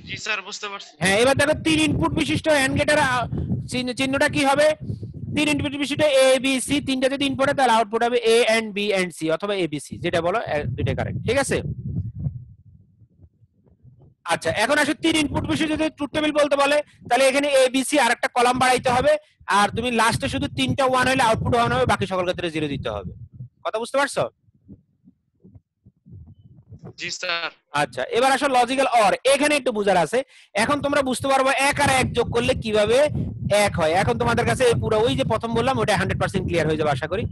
Speaker 3: জি স্যার, বুঝতে পারছি।
Speaker 1: হ্যাঁ, এবার দেখো 3 ইনপুট বিশিষ্ট এন্ড গেটের চিহ্নটা কি হবে? 3 ইনপুট বিশিষ্ট এ বি সি, তিনটা যদি ইনপুট হয় তাহলে আউটপুট হবে এ এন্ড বি এন্ড সি, অথবা এ বি সি, যেটা বলো দুইটা কারেক্ট। ঠিক আছে? আচ্ছা, এখন আসো 3 ইনপুট বিশিষ্ট যদি ট্রুথ টেবিল বলতে বলে, তাহলে এখানে এ বি সি আর একটা কলাম বাড়াইতে হবে, আর তুমি লাস্টে শুধু 3টা 1 হলে আউটপুট 1 হবে, বাকি সকল ক্ষেত্রে 0 দিতে হবে। কথা বুঝতে পারছো?
Speaker 3: জি স্যার।
Speaker 1: আচ্ছা, এবার আসো লজিক্যাল অর, এখানে একটু বুঝার আছে। এখন তোমরা বুঝতে পারবো 1 আর 1 যোগ করলে কিভাবে 1 হয়। এখন তোমাদের কাছে পুরো ওই যে প্রথম বললাম ওটা 100% ক্লিয়ার হয়ে যাবে আশা করি।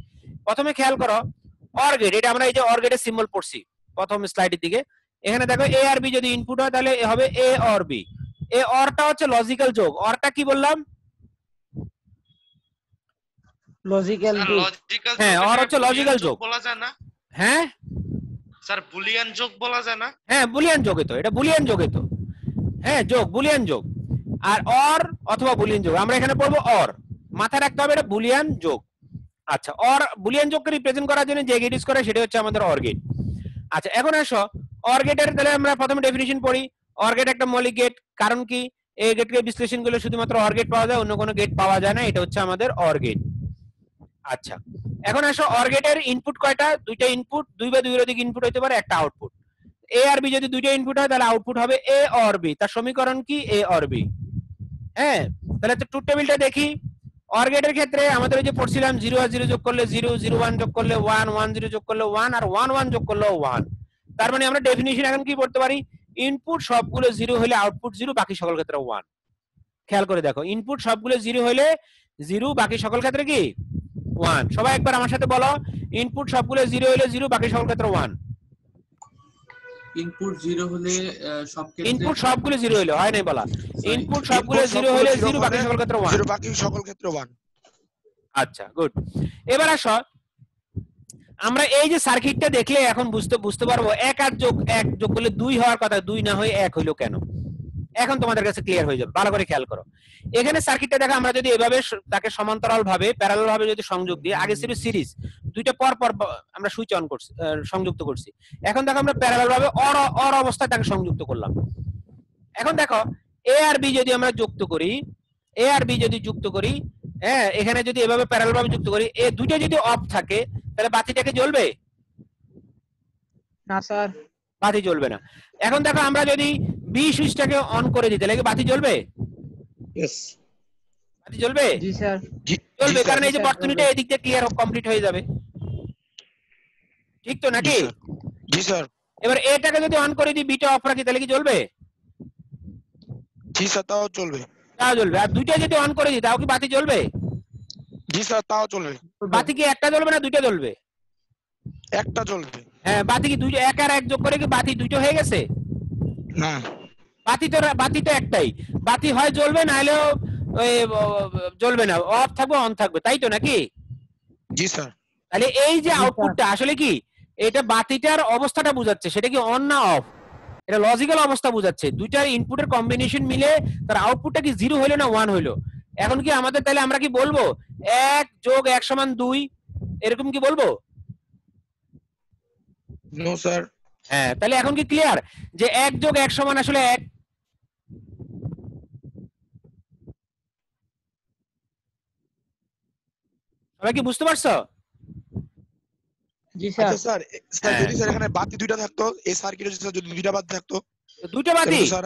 Speaker 1: প্রথমে খেয়াল করো অর গেট, এটা আমরা এই যে অর গেটের সিম্বল পড়ছি প্রথম স্লাইডের দিকে। এখানে দেখো এ আর বি যদি ইনপুট হয় তাহলে হবে এ অর বি। এ অরটা হচ্ছে লজিক্যাল যোগ। অরটা কি বললাম?
Speaker 2: লজিক্যাল
Speaker 3: স্যার
Speaker 2: যোগ।
Speaker 3: লজিক্যাল
Speaker 1: হ্যাঁ,
Speaker 3: যোগ
Speaker 1: অর হচ্ছে লজিক্যাল যোগ।
Speaker 3: বলা যায় না?
Speaker 1: হ্যাঁ
Speaker 3: স্যার বুলিয়ান যোগ বলা যায় না?
Speaker 1: হ্যাঁ, বুলিয়ান যোগে তো, এটা বুলিয়ান যোগে তো। হ্যাঁ, যোগ, বুলিয়ান যোগ। আর অর অথবা বুলিয়ান যোগ, আমরা এখানে পড়বো অর, মাথায় রাখতে হবে এটা বুলিয়ান যোগ। আচ্ছা, অর বুলিয়ান যোগকে রিপ্রেজেন্ট করার জন্য যে গেট ইউজ করে সেটা হচ্ছে আমাদের অর গেট। আচ্ছা, এখন আসো অর গেটের, তাহলে আমরা প্রথমে ডেফিনিশন পড়ি। অর গেট একটা মৌলিক গেট, কারণ কি এই গেটকে বিশ্লেষণ করলে শুধুমাত্র অর গেট পাওয়া যায়, অন্য কোনো গেট পাওয়া যায় না, এটা হচ্ছে আমাদের অর গেট। আচ্ছা, এখন আসো অর গেটের ইনপুট কয়টা? দুইটা ইনপুট, 2 বা 2 এর অধিক ইনপুট হতে পারে, একটা আউটপুট। এ আর বি যদি দুইটা ইনপুট হয় তাহলে আউটপুট হবে এ অর বি। তার সমীকরণ কি? A or B. হ্যাঁ, তাহলে তো ট্রুথ টেবিলটা দেখি। অর গেটের ক্ষেত্রে আমাদের ওই যে পড়ছিলাম 0 আর 0 যোগ করলে 0, 0 1 যোগ করলে 1, 1 0 যোগ করলে 1, আর 1 1 যোগ করলে 1। তার মানে আমরা ডেফিনিশন এখন কি পড়তে পারি? ইনপুট সবগুলো 0 হলে আউটপুট 0, বাকি সকল ক্ষেত্রে 1। খেয়াল করে দেখো, ইনপুট সবগুলো 0 হলে 0, বাকি সকল ক্ষেত্রে কি 1। সবাই একবার আমার সাথে বলো, ইনপুট সবগুলো 0 হলে 0, বাকি সকল ক্ষেত্রে 1।
Speaker 5: ইনপুট 0 হলে সব ক্ষেত্রে
Speaker 1: ইনপুট সবগুলো 0 হলে হয় নাই বলা, ইনপুট সবগুলো 0 হলে 0, বাকি সকল ক্ষেত্রে 1।
Speaker 4: 0, বাকি সকল ক্ষেত্রে 1।
Speaker 1: আচ্ছা, গুড। এবার আসো, আমরা এই যে সার্কিটটা দেখলে এখন বুঝতে পারবো 1 আর এক যোগ করলে 2 হওয়ার কথা, 2 না হয়ে 1 হইলো কেন। এখন তোমাদের কাছে ক্লিয়ার হয়ে যাবে, ভালো করে খেয়াল করো। এখানে সার্কিটটা দেখো, আমরা যদি এভাবে তাকে সমান্তরাল ভাবে প্যারালাল ভাবে যদি সংযোগ দিই, আগে ছিল সিরিজ, দুইটা পর পর আমরা সুইচ অন করছি, সংযুক্ত করছি। এখন দেখো আমরা প্যারালাল ভাবে অর অবস্থায় তাকে সংযুক্ত করলাম। এখন দেখো এ আর বি যদি আমরা যুক্ত করি, এ আর বি যদি যুক্ত করি, হ্যাঁ, এখানে যদি এভাবে প্যারালাল ভাবে যুক্ত করি, এই দুইটা যদি অফ থাকে তাহলে বাতিটাকে জ্বলবে?
Speaker 2: না স্যার।
Speaker 1: বাতি জ্বলবে না। এখন দেখো আমরা যদি বি সুইচটাকে অন করে দিই তাহলে কি বাতি জ্বলবে?
Speaker 4: ইয়েস
Speaker 1: বাতি জ্বলবে?
Speaker 2: জি স্যার।
Speaker 1: জ্বলবে, কারণ এই যে
Speaker 2: স্যার,
Speaker 1: বর্তনীটা এদিক দিয়ে ক্লিয়ার কমপ্লিট হয়ে যাবে, ঠিক তো নাকি?
Speaker 4: জি স্যার।
Speaker 1: এবার এটাকে যদি অন করে দিই, বিটা অফ রাখি, তাহলে কি জ্বলবে?
Speaker 4: জি স্যার, তাও চলবে।
Speaker 1: তাও জ্বলবে। আর দুইটা যদি অন করে দিই তাও কি বাতি জ্বলবে?
Speaker 4: জি স্যার, তাও চলবে।
Speaker 1: বাতি কি একটা জ্বলবে না দুইটা জ্বলবে?
Speaker 4: একটা চলবে।
Speaker 1: হ্যাঁ, বাতি কি দুইটা, এক আর এক যোগ করে কি বাতি দুইটা হয়ে গেছে?
Speaker 4: না,
Speaker 1: বাতি তো একটাই। বাতি হয় জ্বলবে, না হলেও ওই জ্বলবে না, অফ থাকবে অন থাকবে, তাই তো নাকি?
Speaker 4: জি স্যার।
Speaker 1: তাহলে এই যে আউটপুটটা আসলে কি, এটা বাতিটার অবস্থাটা বোঝাচ্ছে, সেটা কি অন না অফ, এটা লজিক্যাল অবস্থা বোঝাচ্ছে। দুইটার ইনপুটের কম্বিনেশন মিলে তার আউটপুটটা কি 0 হইলো না 1 হইলো। এখন কি আমাদের, তাহলে আমরা কি বলবো 1 যোগ 1 সমান 2, এরকম কি বলবো?
Speaker 4: No sir.
Speaker 1: হ্যাঁ, তাহলে এখন কি ক্লিয়ার যে 1 যোগ 1 সমান আসলে 1? সবাই কি বুঝতে পারছো?
Speaker 2: জি স্যার।
Speaker 4: আচ্ছা স্যার, যদি স্যার এখানে বাতি দুইটা থাকতো, এই সার্কিটে যদি দুইটা বাতি থাকতো,
Speaker 1: দুইটা বাতি,
Speaker 4: স্যার।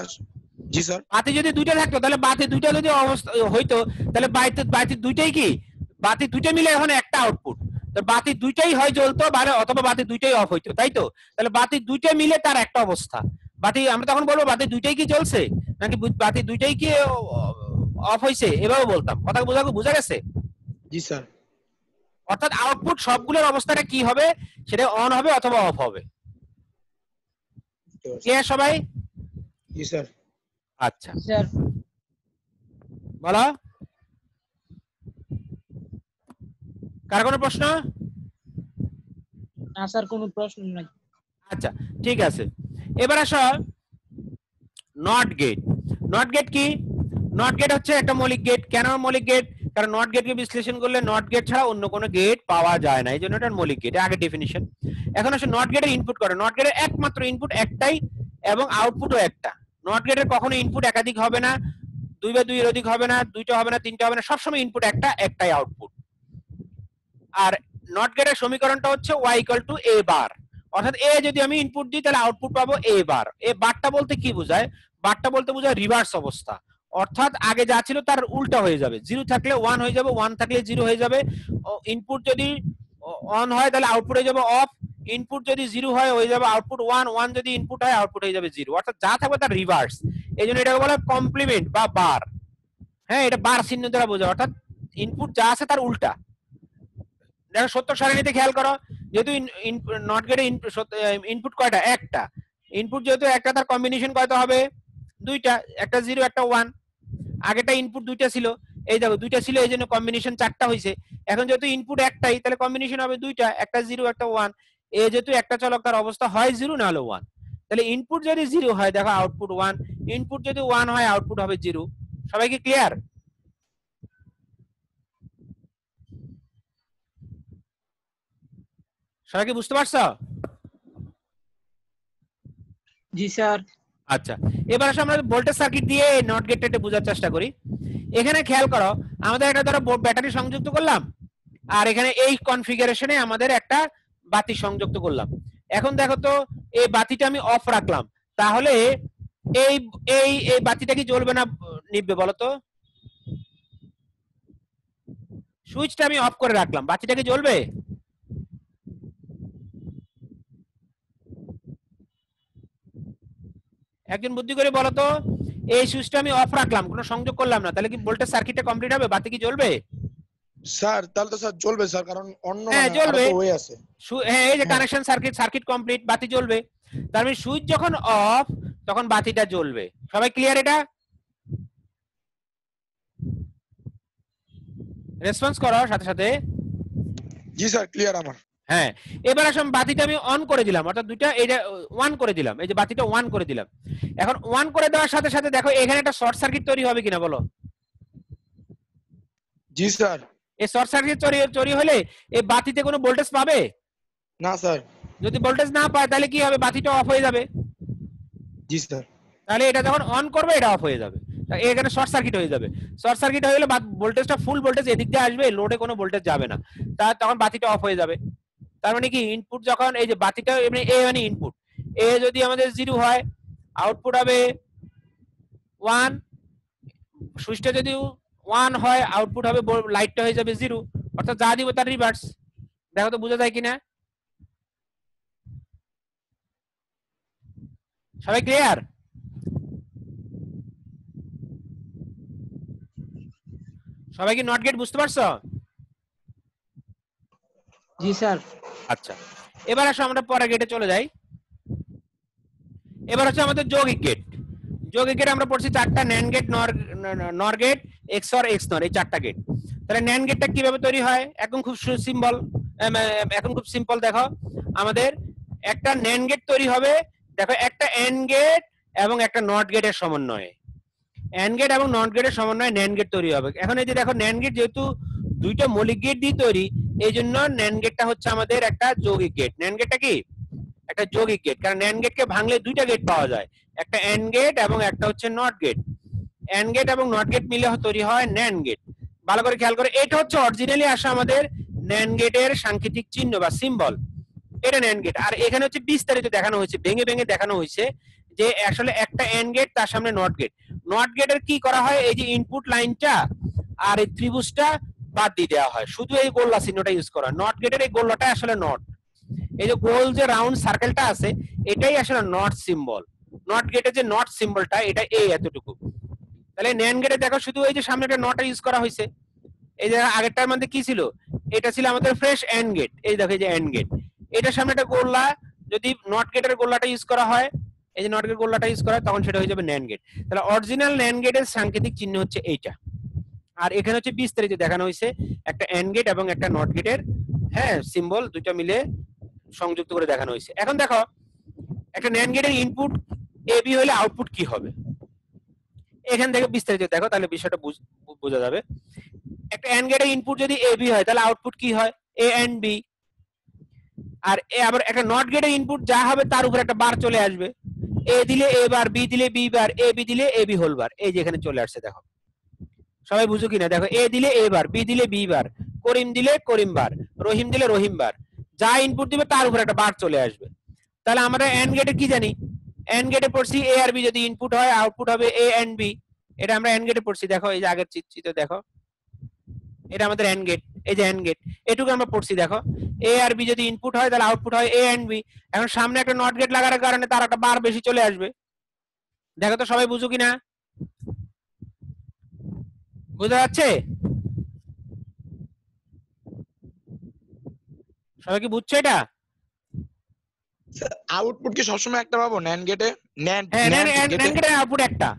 Speaker 4: জি স্যার।
Speaker 1: বাতি যদি দুইটা থাকতো, তাহলে বাতি দুইটা যদি অবস্থা হইতো, তাহলে বাতি দুইটাই কি, বাতি দুইটা মিলে এখন একটা আউটপুট। বাতি দুইটাই হয় জ্বলতো, অথবা বাতি দুইটাই অফ হইতো, তাই তো? তাহলে বাতি দুইটা মিলে তার একটা অবস্থা। বাতি আমরা তখন বলবো বাতি দুইটাই কি জ্বলছে, নাকি বাতি দুইটাই কি অফ হইছে, এভাবে বলতাম। কথা বোঝা গেছে?
Speaker 4: জি স্যার।
Speaker 1: অর্থাৎ আউটপুট সবগুলোর অবস্থাটা কি হবে, সেটা অন হবে অথবা অফ হবে। ক্লিয়ার সবাই?
Speaker 4: জি স্যার।
Speaker 1: আচ্ছা,
Speaker 2: স্যার।
Speaker 1: বলো, কার কোনো প্রশ্ন?
Speaker 2: না স্যার, কোনো প্রশ্ন নাই।
Speaker 1: আচ্ছা, ঠিক আছে। এবার আসো নট গেট। নট গেট কি? নট গেট হচ্ছে একটা মৌলিক গেট। কেন মৌলিক গেট? কারণ নট গেটকে বিশ্লেষণ করলে নট গেট ছাড়া অন্য কোনো গেট পাওয়া যায় না, এই জন্য এটা মৌলিক গেট। আগে ডেফিনিশন। এখন আসলে নট গেটের ইনপুট করে, নট গেটের একমাত্র ইনপুট একটাই এবং আউটপুটও একটা। নট গেটের কখনো ইনপুট একাধিক হবে না, 2 বা 2 এর অধিক হবে না, 2টা হবে না, 3টা হবে না, সবসময় ইনপুট একটা, একটাই আউটপুট। আর নট গেটের সমীকরণটা হচ্ছে y a বার, অর্থাৎ a যদি আমি ইনপুট দিই তাহলে আউটপুট পাবো a বার। এ বারটা বলতে কি বোঝায়? বারটা বলতে বোঝায় রিভার্স অবস্থা, অর্থাৎ আগে যা ছিল তার উল্টা হয়ে যাবে। 0 থাকলে 1 হয়ে যাবে, 1 থাকলে 0 হয়ে যাবে। ইনপুট যদি অন হয় তাহলে আউটপুট হয়ে যাবে অফ, ইনপুট যদি 0 হয় হয়ে যাবে আউটপুট 1, 1 যদি ইনপুট হয় আউটপুট হয়ে যাবে 0, অর্থাৎ যা থাকবে তার রিভার্স। এই জন্য এটাকে বলা হয় কমপ্লিমেন্ট বা বার। হ্যাঁ, এটা বার চিহ্ন দ্বারা বোঝায়, অর্থাৎ ইনপুট যা আছে তার উল্টা। দেখো সত্য সারণীতে খেয়াল করো, যেহেতু নট গেটে ইনপুট কয়টা? একটা। ইনপুট যেহেতু একটা, তার কম্বিনেশন কয়টা হবে? দুইটা, একটা 0 একটা 1। আগেটা ইনপুট দুইটা ছিল, এই দেখো দুইটা ছিল, এই জন্য কম্বিনেশন 4টা হয়েছে। এখন যেহেতু ইনপুট একটাই, তাহলে কম্বিনেশন হবে দুইটা, একটা 0 একটা 1। এ যেহেতু একটা চলক, তার অবস্থা হয় 0 না হলে 1। তাহলে ইনপুট যদি 0 হয় দেখো আউটপুট 1, ইনপুট যদি 1 হয় আউটপুট হবে 0। সবাই কি ক্লিয়ার? সবাই কি বুঝতে পারছো?
Speaker 2: জি স্যার।
Speaker 1: আচ্ছা, এবার আসলে আমরা ভোল্টেজ সার্কিট দিয়ে নট গেটটা বোঝার চেষ্টা করি। এখানে খেয়াল করো, আমাদের একটা ধরো ব্যাটারি সংযুক্ত করলাম, আর এখানে এই কনফিগারেশনে আমাদের একটা বাতি সংযুক্ত করলাম। এখন দেখো তো, এই বাতিটা আমি অফ রাখলাম, তাহলে এই এই এই বাতিটা কি জ্বলবে না নিভবে বলো তো? সুইচটা আমি অফ করে রাখলাম, বাতিটা কি জ্বলবে? একজন বুদ্ধি করে বলো তো, এই সুইচটা আমি অফ রাখলাম, কোনো সংযোগ করলাম না, তাহলে কি ভোল্টেজ সার্কিটটা কমপ্লিট হবে? বাতি কি জ্বলবে?
Speaker 4: স্যার তাহলে তো স্যার জ্বলবে স্যার, কারণ অন্য
Speaker 1: হ্যাঁ,
Speaker 4: মানে
Speaker 1: জ্বলবে।
Speaker 4: আরো ওয়ে আছে।
Speaker 1: হ্যাঁ, এই যে কানেকশন সার্কিট কমপ্লিট, বাতি জ্বলবে। তার মানে সুইচ যখন অফ তখন বাতিটা জ্বলবে। সবাই ক্লিয়ার এটা? রেসপন্স করো সাথে সাথে।
Speaker 4: জি স্যার ক্লিয়ার আমার।
Speaker 1: হ্যাঁ, এবার আসুন বাতিটা আমি অন করে দিলাম, অর্থাৎ দুইটা এটা 1 করে দিলাম, এই যে বাতিটা 1 করে দিলাম। এখন 1 করে দেওয়ার সাথে সাথে দেখো এখানে একটা শর্ট সার্কিট তৈরি হবে কিনা বলো।
Speaker 4: জি স্যার।
Speaker 1: এই শর্ট সার্কিট তৈরি হলে এই বাতিতে কোনো ভোল্টেজ পাবে
Speaker 4: না স্যার।
Speaker 1: যদি ভোল্টেজ না পায় তাহলে কি হবে, বাতিটা অফ হয়ে যাবে।
Speaker 4: জি স্যার।
Speaker 1: তাহলে এটা যখন অন করবে এটা অফ হয়ে যাবে, এখানে শর্ট সার্কিট হয়ে যাবে। শর্ট সার্কিট হয়ে গেলে ভোল্টেজটা ফুল ভোল্টেজ এদিক দিয়ে আসবে, লোডে কোনো ভোল্টেজ যাবে না, তখন বাতিটা অফ হয়ে যাবে। তার মানে কি ইনপুট যখন এই যে বাতিটা এমনি এ মানে ইনপুট, এ যদি আমাদের 0 হয় আউটপুট হবে 1, সুইচটা যদি 1 হয় আউটপুট হবে লাইটটা হয়ে যাবে 0, অর্থাৎ যা দিব তার রিভার্স। দেখো তো বোঝা যায় কিনা, সবাই ক্লিয়ার? সবাই কি নট গেট বুঝতে পারছো?
Speaker 2: জি স্যার।
Speaker 1: আচ্ছা, এবার আসো আমরা পরের গেটে চলে যাই। এবার হচ্ছে আমাদের যৌগিক গেট। যৌগিক গেট আমরা পড়ছি 4টা, ন্যান্ড গেট, নর গেট, এক্সঅর, এক্সনর, এই 4টা গেট। তাহলে ন্যান্ড গেটটা কিভাবে তৈরি হয় এখন খুব সিম্পল, এখন খুব সিম্পল। দেখো আমাদের একটা ন্যান্ড গেট তৈরি হবে, দেখো একটা এন্ড গেট এবং একটা নট গেটের সমন্বয়ে, এন্ড গেট এবং নট গেটের সমন্বয়ে ন্যান্ড গেট তৈরি হবে। এখন এই যে দেখো ন্যান্ড গেট যেহেতু দুইটা মৌলিক গেট দিয়ে তৈরি, এই জন্য ন্যান্ড গেটটা হচ্ছে আমাদের একটা যৌগিক গেট। ন্যান্ড গেটটা কি একটা যৌগিক গেট, কারণ ন্যান্ড গেটকে ভাঙলে দুইটা গেট পাওয়া যায়, একটা এন্ড গেট এবং একটা হচ্ছে নট গেট। এন্ড গেট এবং নট গেট মিলে তৈরি হয় ন্যান্ড গেট। ভালো করে খেয়াল করে, এটা হচ্ছে অরিজিনালি আসা আমাদের ন্যান্ড গেটের সাংকেতিক চিহ্ন বা সিম্বল, এটা ন্যান্ড গেট। আর এখানে হচ্ছে বিস্তারিত দেখানো হয়েছে, ভেঙে ভেঙে দেখানো হয়েছে যে আসলে একটা এন্ড গেট, তার সামনে নট গেট। নট গেটের কি করা হয়, এই যে ইনপুট লাইনটা আর এই ত্রিভুজটা বাদ দিয়ে দেওয়া হয়, শুধু এই গোল্লা চিহ্নটা ইউজ করা। নট গেটের এই গোল্লাটা আসলে নট, এই যে গোল যে রাউন্ড সার্কেলটা আছে এটাই আসলে নট সিম্বল। নট গেটের যে নট সিম্বলটা এটা এই এতটুকু। তাহলে ন্যান্ড গেটে দেখো শুধু এই যে সামনে একটা নট ইউজ করা হয়েছে। এই যে আগেরটার মধ্যে কি ছিল, এটা ছিল আমাদের ফ্রেশ এন্ড গেট, এই দেখো এই যে এন্ড গেট, এটার সামনে একটা গোল্লা, যদি নট গেটের গোল্লাটা ইউজ করা হয়, এই যে নট গেট গোল্লাটা ইউজ করা হয়, তখন সেটা হয়ে যাবে ন্যান্ড গেট। তাহলে অরিজিনাল ন্যান্ড গেটের সাংকেতিক চিহ্ন হচ্ছে এইটা। আর এখানে হচ্ছে বিস্তারিত দেখানো হয়েছে একটা এন্ড গেট এবং একটা নট গেটের সিম্বল দুইটা মিলে সংযুক্ত করে দেখানো হয়েছে। এখন দেখো একটা ন্যান্ড গেটের ইনপুট এ বি হলে আউটপুট কি হবে, এখান থেকে বিস্তারিত দেখো তাহলে বিষয়টা বোঝা যাবে। একটা এন্ড গেটের ইনপুট যদি এ বি হয় তাহলে আউটপুট কি হয়, এ এন্ড বি। আর আবার একটা নট গেটের ইনপুট যা হবে তার উপর একটা বার চলে আসবে, এ দিলে এ বার, বি দিলে বি বার, এ বি দিলে এ বি হোল বার। এই যে এখানে চলে আসছে, দেখো সবাই বুঝো কিনা, দেখো এ দিলে এ বার, বি দিলে বি বার, করিম দিলে করিম বার, রহিম দিলে রহিম বার, যা ইনপুট দিবে তার উপর একটা বার চলে আসবে। তাহলে আমরা এন্ড গেটে কি জানি, এন্ড গেটে পড়ছি এ আর বি যদি ইনপুট হয় আউটপুট হবে এ এন্ড বি, এটা আমরা এন্ড গেটে পড়ছি। দেখো এই যে আগের চিত্র দেখো, এটা আমাদের এন্ড গেট, এই যে এন্ড গেট, এটুকু আমরা পড়ছি। দেখো এ আর বি যদি ইনপুট হয় তাহলে আউটপুট হয় এ এন্ড বি। এখন সামনে একটা নট গেট লাগার কারণে তার একটা বার বেশি চলে আসবে। দেখো তো সবাই বুঝো কিনা, বুঝা যাচ্ছে? সবাই কি বুঝছো এটা?
Speaker 4: আউটপুট কি সবসময় একটা পাবো ন্যান্ড গেটে?
Speaker 1: হ্যাঁ, ন্যান্ড গেটের আউটপুট একটা,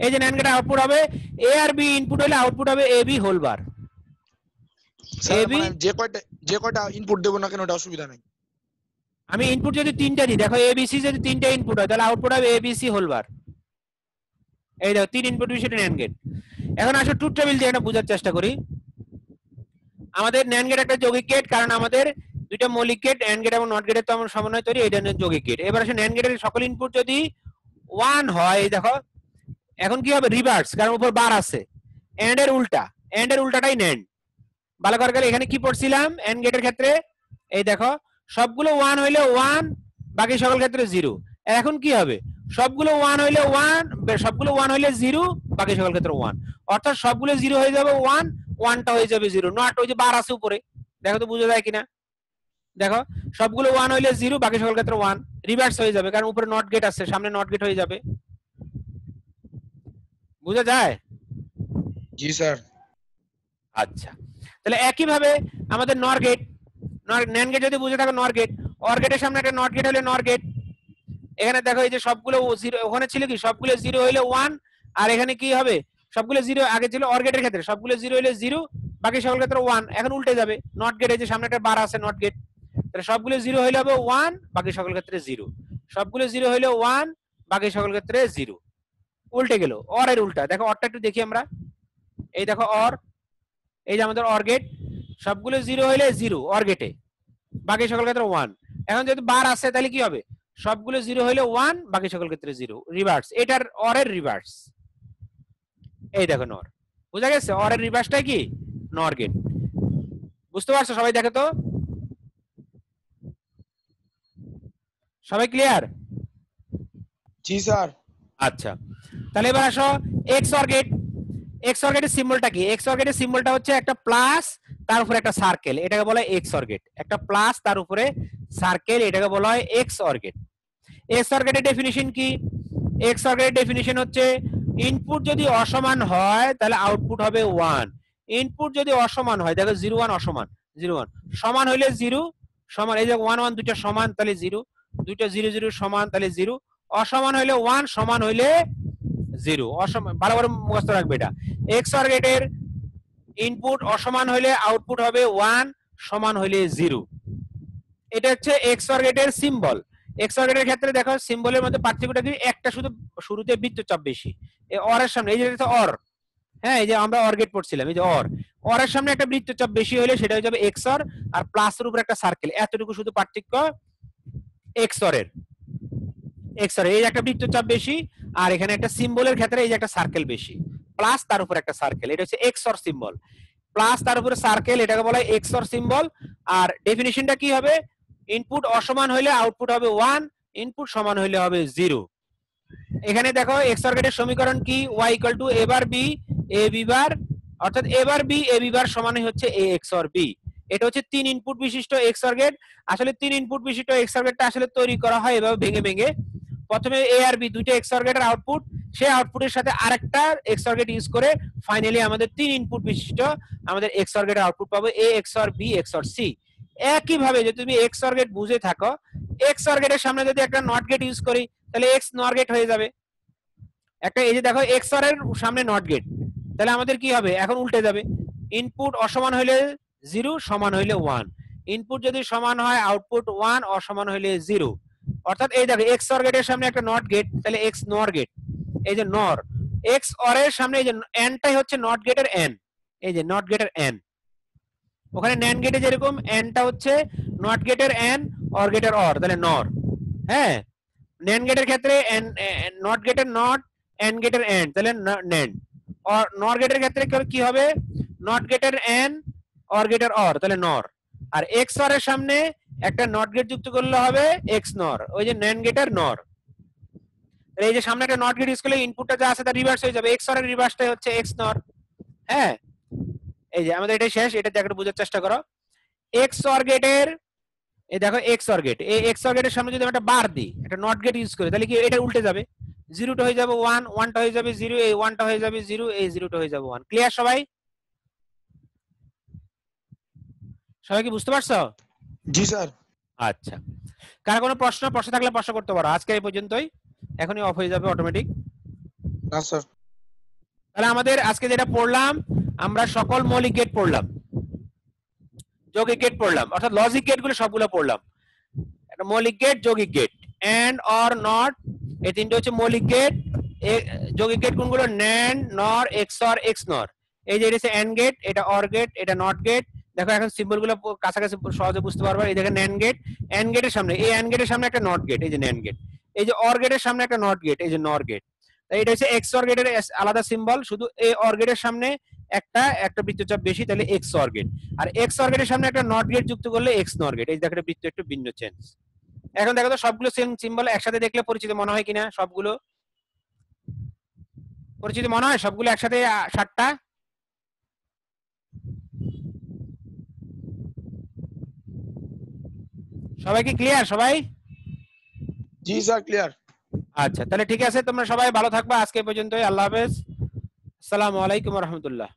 Speaker 1: এই যে ন্যান্ড গেটের আউটপুট হবে এ আর বি ইনপুট হলে আউটপুট হবে এ বি হোল বার।
Speaker 4: মানে যে কয়টা ইনপুট দেবো না কেন ওটা অসুবিধা নাই।
Speaker 1: আমি ইনপুট যদি 3টা দিই, দেখো এ বি সি যদি 3টা ইনপুট হয় তাহলে আউটপুট হবে এ বি সি হোল বার। এই দেখো 3 ইনপুট বিশিষ্ট ন্যান্ড গেট। এখন আসো ট্রুথ টেবিল দিয়ে এটা বোঝার চেষ্টা করি। আমাদের ন্যান্ড গেট একটা যৌগিক গেট, কারণ আমাদের দুইটা মৌলিক গেট এন্ড গেট এবং নট গেটের তো আমরা সমন্বয় তৈরি, এটা যৌগিক গেট। এবার আসে ন্যান্ড গেটের সকল ইনপুট যদি 1 হয়, দেখো এখন কি হবে, রিভার্স, কারণ উপর বার আছে, এন্ড এর উল্টা, এন্ড এর উল্টাটাই ন্যান্ড। ভালো করে গেলে এখানে কি পড়ছিলাম এন্ড গেটের ক্ষেত্রে, এই দেখো সবগুলো 1 হইলে 1, বাকি সকল ক্ষেত্রে 0। এখন কি হবে, সবগুলো 1 হইলে 1, সবগুলো 1 হইলে 0, বাকি সকল ক্ষেত্রে 1, অর্থাৎ সবগুলো 0 হয়ে যাবে 1, 1টা হয়ে যাবে 0, নট ওই যে বার আছে উপরে। দেখো তো বুঝা যায় কিনা, দেখো সবগুলো 1 হইলে 0, বাকি সকল ক্ষেত্রে 1, রিভার্স হয়ে যাবে কারণ উপরে নট গেট আছে, সামনে নট গেট হয়ে যাবে। বুঝা যায়?
Speaker 4: জি স্যার।
Speaker 1: আচ্ছা, তাহলে একই ভাবে আমাদের নর গেট, ন্যান্ড গেট যদি বুঝে থাকো নর গেট, অর গেটের সামনে একটা নট গেট হলে নর গেট। এখানে দেখো এই যে সবগুলো 0, ওখানে ছিল কি সবগুলো 0 হইলে 1, আর এখানে কি হবে সবগুলো 0 আগে ছিল অর গেটের ক্ষেত্রে, সবগুলো 0 হইলে 0, বাকি সকল ক্ষেত্রে 1। এখন উল্টে যাবে, নট গেট, এই যে সামনে একটা বার আছে নট গেট, তাহলে সবগুলো 0 হইলে হবে 1, বাকি সকল ক্ষেত্রে 0। সবগুলো 0 হইলে 1, বাকি সকল ক্ষেত্রে 0। উল্টে গেল, অর এর উল্টা। দেখো অরটা একটু দেখি আমরা, এই দেখো অর, এই যে আমাদের অর গেট, সবগুলো 0 হইলে 0 অর গেটে, বাকি সকল ক্ষেত্রে 1। এখন যেহেতু বার আছে তাহলে কি হবে, সবগুলো 0 হইলে 1, বাকি সকল ক্ষেত্রে 0, রিভার্স, এটার অরের রিভার্স। এই দেখো নর, বুঝা গেছে? অরের রিভার্সটা কি? নর গেট। বুঝতে পারছো সবাই? দেখো তো, সবাই ক্লিয়ার?
Speaker 4: জি স্যার।
Speaker 1: আচ্ছা, তাহলে এবার আসো এক্সঅর গেট। এক্সঅর গেটের সিম্বলটা কি? এক্সঅর গেটের সিম্বলটা হচ্ছে একটা প্লাস তার উপরে একটা সার্কেল, এটাকে বলা হয় এক্সঅর গেট। একটা প্লাস তার উপরে সার্কেল, এটাকে বলা হয় এক্সঅর গেট। এক্সঅর গেটের ডেফিনিশন কি? এক্সঅর গেটের ডেফিনিশন হচ্ছে ইনপুট যদি অসমান হয় তাহলে আউটপুট হবে 1। ইনপুট যদি অসমান হয়, দেখো 0 1 অসমান, 0 1 সমান হইলে 0, সমান এই যে 1 1 দুইটা সমান তাহলে 0, দুইটা 0 0 সমান তাহলে 0, অসমান হইলে 1, সমান হইলে 0। অসমান, ভালো করে মুখস্থ রাখবে এটা। এক্সঅর গেটের ইনপুট অসমান হইলে আউটপুট হবে 1, সমান হইলে 0। এটা হচ্ছে এক্সঅর গেটের সিম্বল। এক্সঅর গেটের ক্ষেত্রে দেখো সিম্বলের মধ্যে পার্থক্যটা কি? একটা শুধু শুরুতে বৃত্তচাপ বেশি, এই অর এর সামনে, এই যে অর, হ্যাঁ এই যে আমরা অর গেট পড়ছিলাম, এই যে অর, অর এর সামনে একটা বৃত্তচাপ বেশি হলে সেটা হয়ে যাবে এক্সঅর, আর প্লাসের উপর একটা সার্কেল, এতটুকু শুধু পার্থক্য এক্সঅর এর। এক্সঅর এই যে একটা বৃত্তচাপ বেশি, আর এখানে একটা সিম্বলের ক্ষেত্রে এই যে একটা সার্কেল বেশি, প্লাস তার উপর একটা সার্কেল, এটা হচ্ছে এক্সঅর সিম্বল। প্লাস তার উপরে সার্কেল, এটাকে বলা হয় এক্সঅর সিম্বল। আর ডেফিনিশনটা কি হবে? ইনপুট অসমান হইলে আউটপুট হবে 1, ইনপুট সমান হইলে হবে 0। এখানে দেখো এক্সঅর গেটের সমীকরণ কি? y = a bar b a b বার, অর্থাৎ a bar b a b বার সমানই হচ্ছে a XOR b। এটা হচ্ছে 3 ইনপুট বিশিষ্ট এক্সঅর গেট। আসলে 3 ইনপুট বিশিষ্ট এক্সঅর গেটটা আসলে তৈরি করা হয় এভাবে ভেঙে ভেঙে। প্রথমে a আর b দুইটা এক্সঅর গেটের আউটপুট, সেই আউটপুটের সাথে আরেকটা এক্সঅর গেট ইউজ করে ফাইনালি আমাদের 3 ইনপুট বিশিষ্ট আমাদের এক্সঅর গেটের আউটপুট পাবো a XOR b XOR c। একই ভাবে যদি তুমি এক্সঅর গেট বুঝে থাকো, এক্সঅর গেটের সামনে যদি একটা নট গেট ইউজ করি তাহলে এক্স নর গেট হয়ে যাবে। একটা এই যে দেখো এক্সঅর এর সামনে নট গেট, তাহলে আমাদের কি হবে? এখন উল্টে যাবে, ইনপুট অসমান হইলে 0, সমান হইলে 1। ইনপুট যদি সমান হয় আউটপুট 1, অসমান হইলে 0। অর্থাৎ এই দেখো এক্সঅর গেটের সামনে একটা নট গেট, তাহলে এক্স নর গেট, এই যে নর, এক্স অর এর সামনে এই যে এনটাই হচ্ছে নট গেটের এন, এই যে নট গেটের এন। ওখানে ন্যান্ড গেটে যেরকম এনটা হচ্ছে নট গেটের এন, অর গেটের অর, তাহলে নর। হ্যাঁ, ন্যান্ড গেটের ক্ষেত্রে নট গেটের নট, এন্ড গেটের এন্ড, তাহলে ন্যান্ড। আর নর গেটের ক্ষেত্রে কি হবে? নট গেটের এন, অর গেটের অর, তাহলে নর। আর এক্স অর এর সামনে একটা নট গেট যুক্ত করলে হবে এক্স নর, ওই যে ন্যান্ড গেটের নর। এই যে সামনে একটা নট গেট ইউজ করলে ইনপুটটা যা আছে তার রিভার্স হয়ে যাবে, এক্স অর এর রিভার্সটাই হচ্ছে এক্স নর। হ্যাঁ, এই যে আমাদের এটাই শেষ, এটা দেখো বোঝার চেষ্টা করো। এক্স অর গেটের, এই দেখো এক্স অর গেট, এই এক্স অর গেটের সামনে যদি আমরা একটা বার দিই, একটা নট গেট ইউজ করি, তাহলে কি এটা উল্টে যাবে, 0টা হয়ে যাবে 1, 1টা হয়ে যাবে 0, এই 1টা হয়ে যাবে 0, এই 0টা হয়ে যাবে 1। ক্লিয়ার সবাই? সবাই কি বুঝতে পারছো?
Speaker 4: জি স্যার।
Speaker 1: আচ্ছা, কার কোনো প্রশ্ন থাকলে প্রশ্ন করতে পারো। আজকে এই পর্যন্তই, এখনই অফ হয়ে যাবে অটোমেটিক।
Speaker 4: না স্যার।
Speaker 1: তাহলে আমাদের আজকে যেটা পড়লাম, আমরা সকল মৌলিক গেট পড়লাম, যৌগিক গেট পড়লাম, অর্থাৎ লজিক গেট গুলো সবগুলো পড়লাম। একটা মৌলিক গেট, যৌগিক গেট, এন্ড অর নট, এই তিনটে হচ্ছে মৌলিক গেট। যৌগিক গেট কোনগুলো? ন্যান্ড, নর, এক্সঅর, এক্স নর। এই যে এটা হচ্ছে এন্ড গেট, এটা অর গেট, এটা নট গেট। দেখো এখন সিম্বল গুলো কাছাকাছি সহজে বুঝতে পারবা। এই দেখেন ন্যান্ড গেট, এন্ড গেটের সামনে, এই এন্ড গেটের সামনে একটা নট গেট, এই যে ন্যান্ড গেট। এই যে অর গেটের সামনে একটা নট গেট, এই যে নর গেট। এটা হচ্ছে এক্সঅর গেটের আলাদা সিম্বল, শুধু এই অর গেটের সামনে একটা বৃত্তচাপ বেশি, তাহলে এক্সঅর গেট। আর এক্সঅর গেটের সামনে একটা নট গেট যুক্ত করলে এক্স নর গেট। এই দেখো বৃত্ত একটু ভিন্ন চেঞ্জ। এখন দেখো তো সবগুলো সেম সিম্বল একসাথে দেখলে পরিচিত মনে হয় কিনা? সবগুলো পরিচিত মনে হয়? সবগুলো একসাথে 7টা। সবাই কি ক্লিয়ার? সবাই?
Speaker 4: জি স্যার ক্লিয়ার।
Speaker 1: আচ্ছা, তাহলে ঠিক আছে, তোমরা সবাই ভালো থাকবা। আজকে এই পর্যন্তই, আল্লাহ হাফেজ, আসসালামু আলাইকুম ওয়া রাহমাতুল্লাহ।